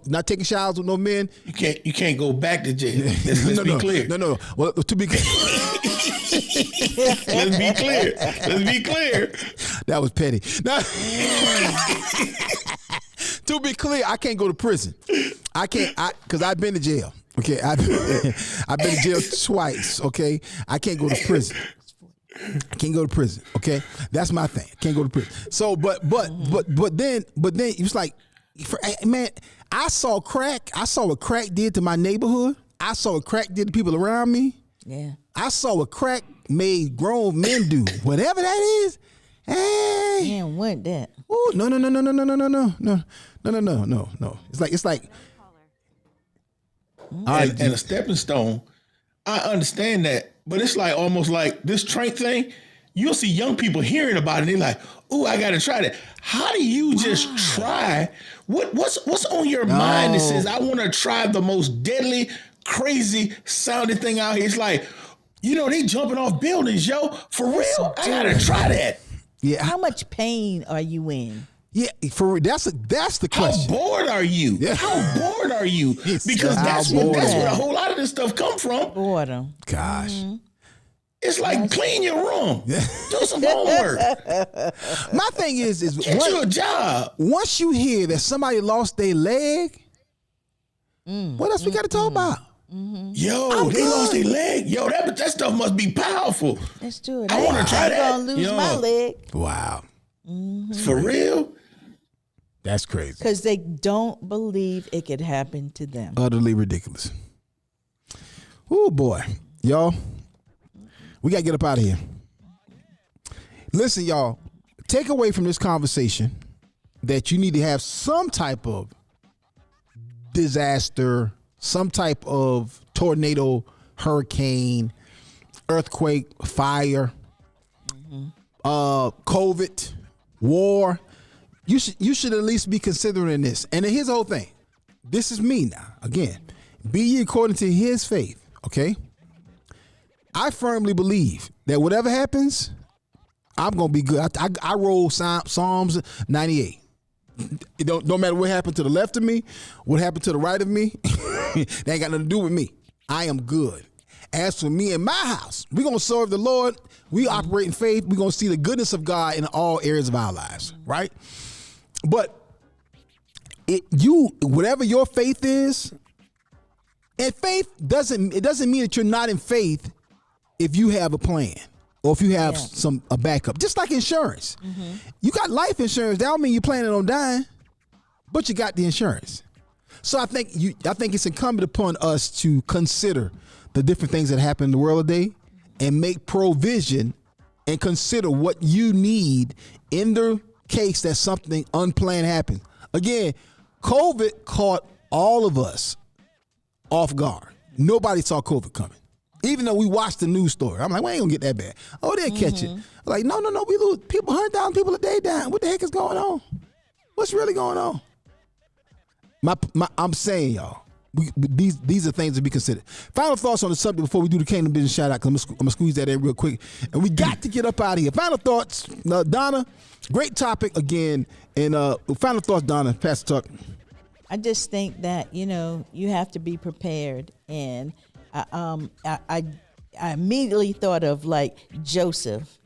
Not taking showers with no men. You can't go back to jail. Let's be clear. No. Well, to be clear. Let's be clear. That was petty. Now, to be clear, I can't go to prison. I can't, because I've been to jail. Okay, I've been to jail twice. Okay, I can't go to prison. I can't go to prison. Okay, that's my thing. I can't go to prison. So, but then it was like, man, I saw crack. I saw what crack did to my neighborhood. I saw what crack did to people around me. Yeah. I saw what crack made grown men do. Whatever that is. Hey. Man, what that? Ooh, no. It's like. And a stepping stone. I understand that, but it's like almost like this trank thing. You'll see young people hearing about it. They're like, "Ooh, I gotta try that." How do you just try? What's on your mind that says I want to try the most deadly, crazy sounding thing out here? It's like, they jumping off buildings, yo. For real, I gotta try that. Yeah. How much pain are you in? Yeah, for that's the question. How bored are you? Yeah. How bored are you? Because that's where a whole lot of this stuff come from. Boredom. Gosh. It's like clean your room. Do some homework. My thing is Get you a job. Once you hear that somebody lost their leg, what else we got to talk about? Yo, they lost their leg. Yo, that stuff must be powerful. Let's do it. I want to try that. I'm gonna lose my leg. Wow. For real? That's crazy. Because they don't believe it could happen to them. Utterly ridiculous. Oh boy, y'all, we got to get up out of here. Listen, y'all, take away from this conversation that you need to have some type of disaster, some type of tornado, hurricane, earthquake, fire, COVID, war. You should at least be considering this. And here's the whole thing. This is me now. Again, be ye according to his faith. Okay. I firmly believe that whatever happens, I'm gonna be good. I roll Psalms 98. It don't matter what happened to the left of me, what happened to the right of me. That ain't got nothing to do with me. I am good. As for me and my house, we're gonna serve the Lord. We operate in faith. We're gonna see the goodness of God in all areas of our lives, right? But whatever your faith is, and faith doesn't mean that you're not in faith if you have a plan or if you have a backup. Just like insurance. You got life insurance. That don't mean you're planning on dying, but you got the insurance. So I think it's incumbent upon us to consider the different things that happen in the world today and make provision and consider what you need in the case that something unplanned happens. Again, COVID caught all of us off guard. Nobody saw COVID coming. Even though we watched the news story. I'm like, we ain't gonna get that bad. Oh, they'll catch it. Like, no, we lose people, 100,000 people a day down. What the heck is going on? What's really going on? I'm saying, y'all, these are things to be considered. Final thoughts on the subject before we do the Kingdom Business shout out, because I'm going to squeeze that in real quick. And we got to get up out of here. Final thoughts, Donna, great topic again. And final thoughts, Donna, Pastor Tuck. I just think that, you have to be prepared. And I immediately thought of like Joseph.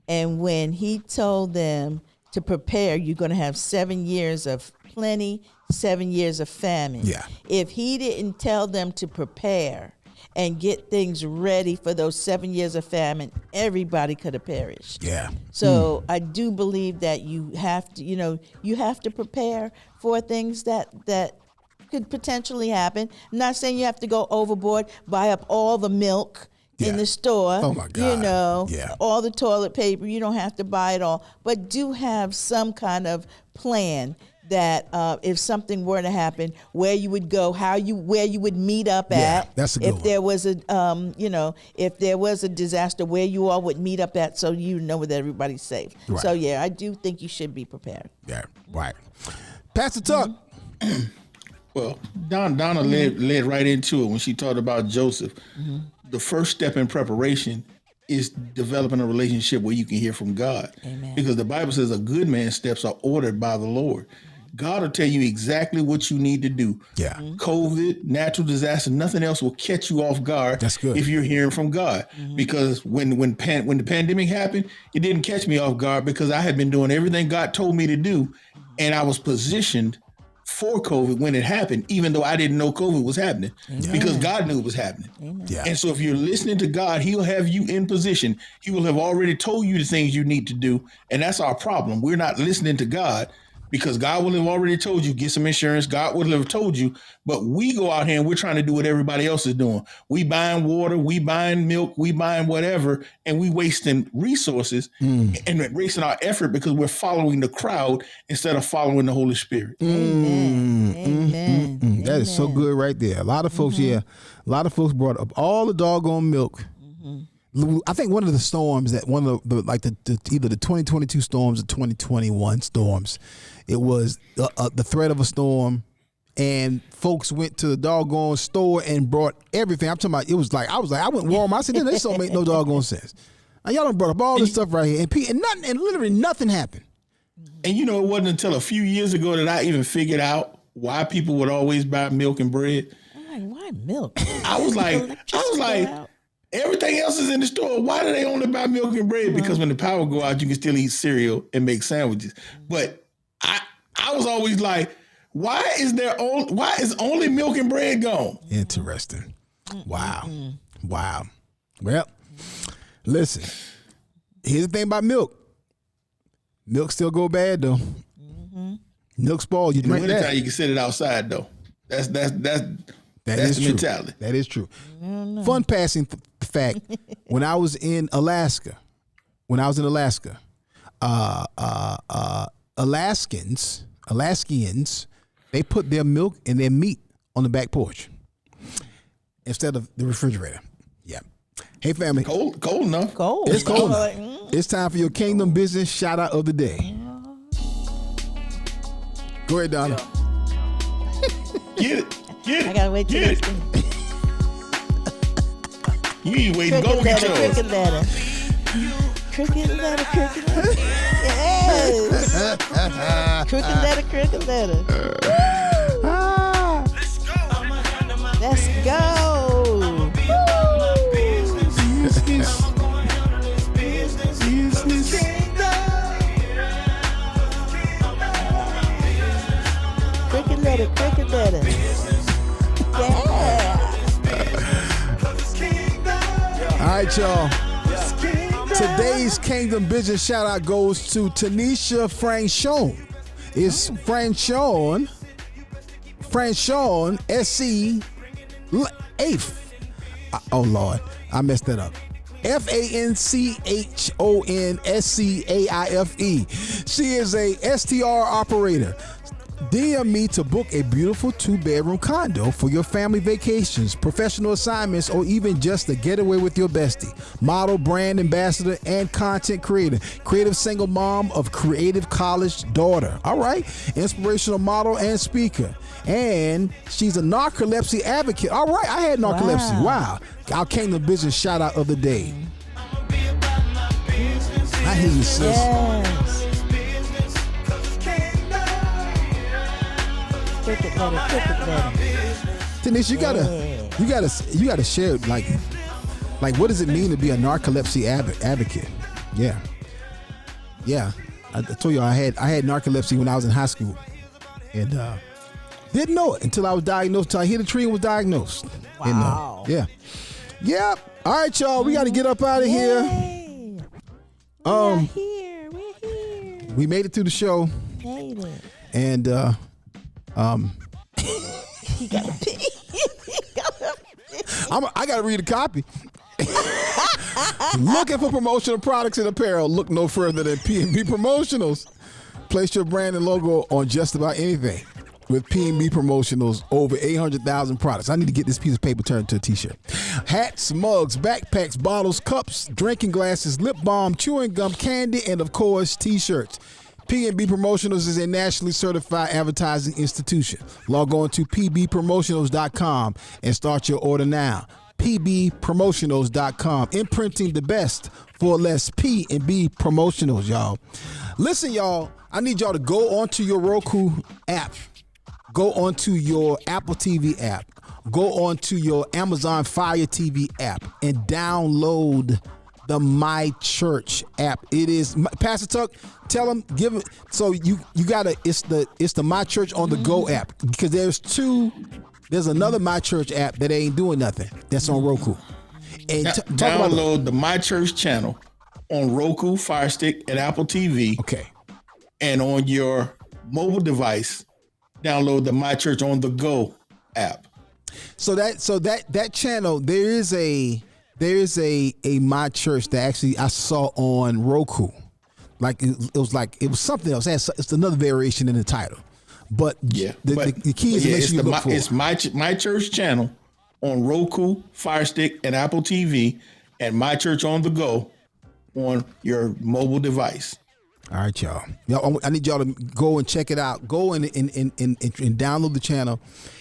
And when he told them to prepare, you're going to have 7 years of plenty, 7 years of famine. Yeah. If he didn't tell them to prepare and get things ready for those 7 years of famine, everybody could have perished. Yeah. So I do believe that you have to, you have to prepare for things that could potentially happen. I'm not saying you have to go overboard, buy up all the milk in the store. Oh my God. All the toilet paper. You don't have to buy it all, but do have some kind of plan that if something were to happen, where you would go, where you would meet up at. That's a good one. There was if there was a disaster, where you all would meet up at, so you know that everybody's safe. Right. So yeah, I do think you should be prepared. Yeah, right. Pastor Tuck. Well, Donna led right into it when she talked about Joseph. The first step in preparation is developing a relationship where you can hear from God. Amen. Because the Bible says a good man's steps are ordered by the Lord. God will tell you exactly what you need to do. Yeah. COVID, natural disaster, nothing else will catch you off guard. That's good. If you're hearing from God. Because when the pandemic happened, it didn't catch me off guard because I had been doing everything God told me to do, and I was positioned for COVID when it happened, even though I didn't know COVID was happening, because God knew it was happening. Yeah. And so if you're listening to God, he'll have you in position. He will have already told you the things you need to do. And that's our problem. We're not listening to God because God will have already told you, get some insurance. God will have told you, but we go out here and we're trying to do what everybody else is doing. We buying water, we buying milk, we buying whatever, and we wasting resources and wasting our effort because we're following the crowd instead of following the Holy Spirit. Amen. That is so good right there. A lot of folks, a lot of folks brought up all the doggone milk. I think one of the storms that either the 2022 storms or 2021 storms, it was the threat of a storm, and folks went to the doggone store and brought everything. I'm talking about, I went Walmart. I said, this don't make no doggone sense. And y'all done brought up all this stuff right here, and literally nothing happened. And it wasn't until a few years ago that I even figured out why people would always buy milk and bread. I'm like, why milk? I was like, everything else is in the store. Why do they only buy milk and bread? Because when the power go out, you can still eat cereal and make sandwiches. But I was always like, why is only milk and bread gone? Interesting. Wow. Well, listen. Here's the thing about milk. Milk still go bad though. Milk spoil. You drink that. You can sit it outside though. That's the mentality. That is true. Fun passing fact: when I was in Alaska, Alaskans, they put their milk and their meat on the back porch instead of the refrigerator. Yeah. Hey family. Cold enough. It's cold enough. It's time for your Kingdom Business shout out of the day. Go ahead, Donna. Get it. I gotta wait till next thing. You need to wait and go get yours. Cricket letter. Yes. Cricket letter. Let's go. Cricket letter. Yeah. All right, y'all. Today's Kingdom Business shout out goes to Tanisha Franchon. It's Franchon, SC 8th. Oh Lord, I messed that up. FANCHONSCAIFE. She is a STR operator. DM me to book a beautiful 2-bedroom condo for your family vacations, professional assignments, or even just a getaway with your bestie. Model, brand ambassador, and content creator. Creative single mom of creative college daughter. All right. Inspirational model and speaker. And she's a narcolepsy advocate. All right. I had narcolepsy. Wow. Our Kingdom Business shout out of the day. I hear you, sis. Yes. Cricket letter. Denise, you gotta share like what does it mean to be a narcolepsy advocate? Yeah. I told you I had narcolepsy when I was in high school, and didn't know it until I was diagnosed. Until I hit a tree and was diagnosed. Wow. And, Yep. All right, y'all. We got to get up out of here. We're here. We made it through the show. Made it. And He got to pee. I got to read a copy. Looking for promotional products and apparel? Look no further than P&B Promotionals. Place your brand and logo on just about anything with P&B Promotionals. Over 800,000 products. I need to get this piece of paper turned into a t-shirt. Hats, mugs, backpacks, bottles, cups, drinking glasses, lip balm, chewing gum, candy, and of course, t-shirts. P&B Promotionals is a nationally certified advertising institution. Log on to pbpromotionals.com and start your order now. pbpromotionals.com. Imprinting the best for less. P&B Promotionals, y'all. Listen, y'all, I need y'all to go onto your Roku app. Go onto your Apple TV app. Go onto your Amazon Fire TV app and download the My Church app. It is Pastor Tuck. Tell them, give it. So you gotta. It's the My Church on the Go app, because there's another My Church app that ain't doing nothing. That's on Roku. And download the My Church channel on Roku, Fire Stick, and Apple TV. Okay. And on your mobile device, download the My Church on the Go app. So that channel, there is a My Church that actually I saw on Roku. Like it was something else. It's another variation in the title. But the key is to make sure you look for it. It's My Church channel on Roku, Fire Stick, and Apple TV, and My Church on the Go on your mobile device. All right, y'all. I need y'all to go and check it out. Go and download the channel.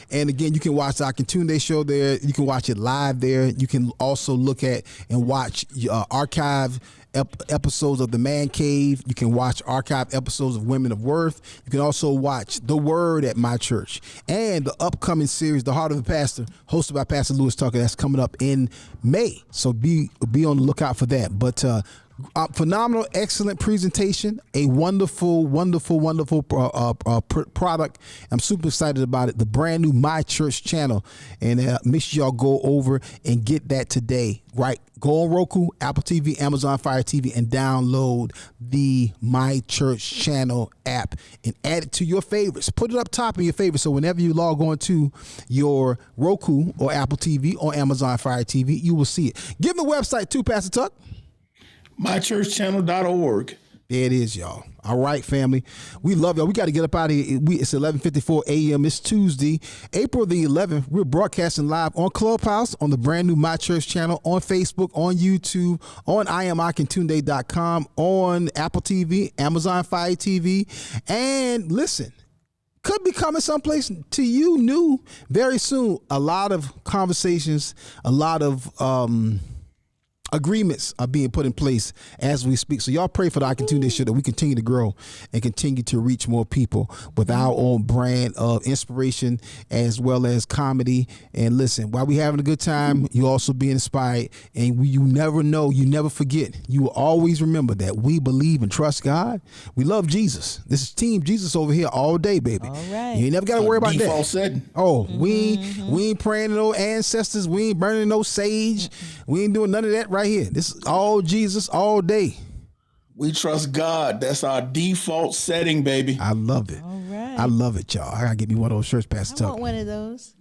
And again, you can watch the Akintunde show there. You can watch it live there. You can also look at and watch archive episodes of The Man Cave. You can watch archive episodes of Women of Worth. You can also watch The Word at My Church and the upcoming series, The Heart of the Pastor, hosted by Pastor Lewis Tucker. That's coming up in May. So be on the lookout for that. But phenomenal, excellent presentation. A wonderful product. I'm super excited about it. The brand new My Church channel. And make sure y'all go over and get that today. Right. Go on Roku, Apple TV, Amazon Fire TV, and download the My Church channel app and add it to your favorites. Put it up top in your favorites, so whenever you log on to your Roku or Apple TV or Amazon Fire TV, you will see it. Give them the website too, Pastor Tuck. MyChurchChannel.org. There it is, y'all. All right, family. We love y'all. We got to get up out of here. It's 11:54 a.m. It's Tuesday, April the 11th. We're broadcasting live on Clubhouse, on the brand new My Church channel, on Facebook, on YouTube, on IamAkintunde.com, on Apple TV, Amazon Fire TV. And listen, could be coming someplace to you new very soon. A lot of conversations, a lot of agreements are being put in place as we speak. So y'all pray for the Akintunde show that we continue to grow and continue to reach more people with our own brand of inspiration as well as comedy. And listen, while we having a good time, you also be inspired. And you never know, you never forget. You will always remember that we believe and trust God. We love Jesus. This is Team Jesus over here all day, baby. All right. You ain't never got to worry about default that. setting. Oh, we ain't praying to no ancestors. We ain't burning no sage. We ain't doing none of that right here. This is all Jesus all day. We trust God. That's our default setting, baby. I love it. All right. I love it, y'all. I gotta get me one of those shirts, Pastor I Tuck. want one of those.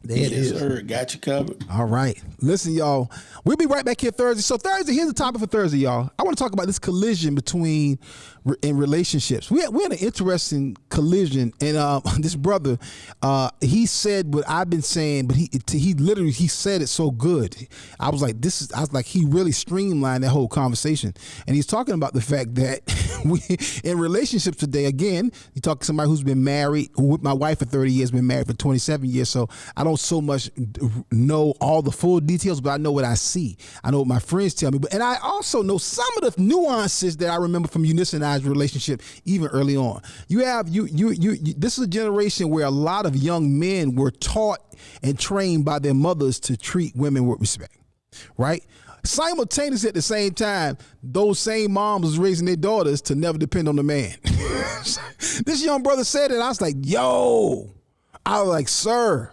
There it is. Sir, got you covered. All right. Listen, y'all. We'll be right back here Thursday. So Thursday, here's the topic for Thursday, y'all. I want to talk about this collision in relationships. We had an interesting collision, and this brother, he said what I've been saying, but he literally said it so good. I was like, he really streamlined that whole conversation, and he's talking about the fact that we in relationships today. Again, you talk to somebody who's been married, who with my wife for 30 years, been married for 27 years. So I don't so much know all the full details, but I know what I see. I know what my friends tell me, and I also know some of the nuances that I remember from Eunice and I's relationship, even early on. This is a generation where a lot of young men were taught and trained by their mothers to treat women with respect, right? Simultaneously, at the same time, those same moms was raising their daughters to never depend on the man. This young brother said it. I was like, sir,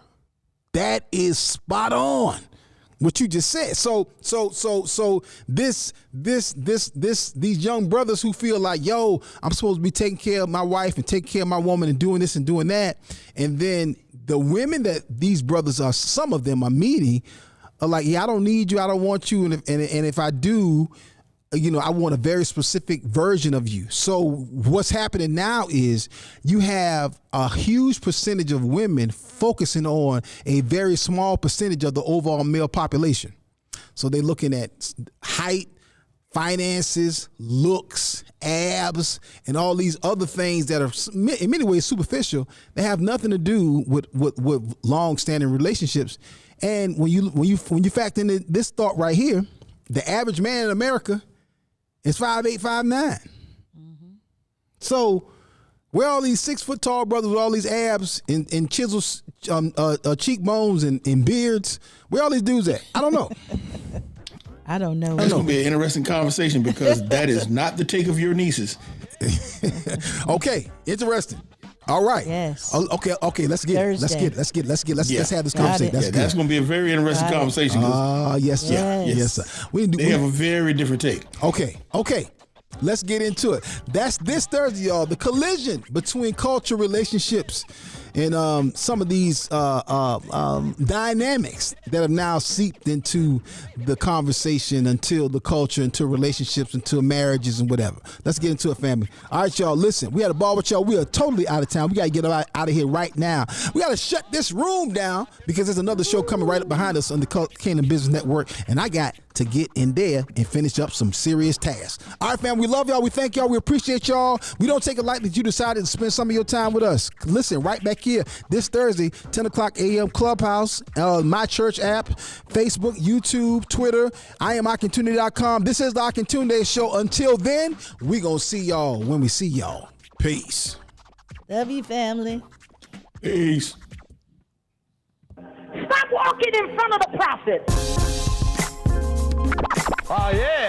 that is spot on. What you just said. So these young brothers who feel like, I'm supposed to be taking care of my wife and taking care of my woman and doing this and doing that. And then the women that these brothers are, some of them are meeting, are like, I don't need you. I don't want you. And if I do, I want a very specific version of you. So what's happening now is you have a huge percentage of women focusing on a very small percentage of the overall male population. So they're looking at height, finances, looks, abs, and all these other things that are in many ways superficial. They have nothing to do with long-standing relationships. And when you factor in this thought right here, the average man in America is 5'8", 5'9". So where all these 6 foot tall brothers with all these abs and chisels, cheekbones and beards, where all these dudes at? I don't know. I don't know. That's going to be an interesting conversation because that is not the take of your nieces. Okay, interesting. All right. Yes. Okay. Let's have this conversation. That's going to be a very interesting conversation. Yes, sir. They have a very different take. Okay. Let's get into it. That's this Thursday, y'all. The collision between culture, relationships, and some of these dynamics that have now seeped into the conversation, until the culture, into relationships, into marriages and whatever. Let's get into it, family. All right, y'all, listen. We had a ball with y'all. We are totally out of town. We got to get out of here right now. We got to shut this room down because there's another show coming right up behind us on the Kingdom Business Network, and I got to get in there and finish up some serious tasks. All right, fam, we love y'all. We thank y'all. We appreciate y'all. We don't take it lightly that you decided to spend some of your time with us. Listen, right back here this Thursday, 10 o'clock a.m. Clubhouse, My Church app, Facebook, YouTube, Twitter. I am Akintunde.com. This is the Akintunde Show. Until then, we gonna see y'all when we see y'all. Peace. Love you, family. Peace. Stop walking in front of the prophet. Oh, yeah.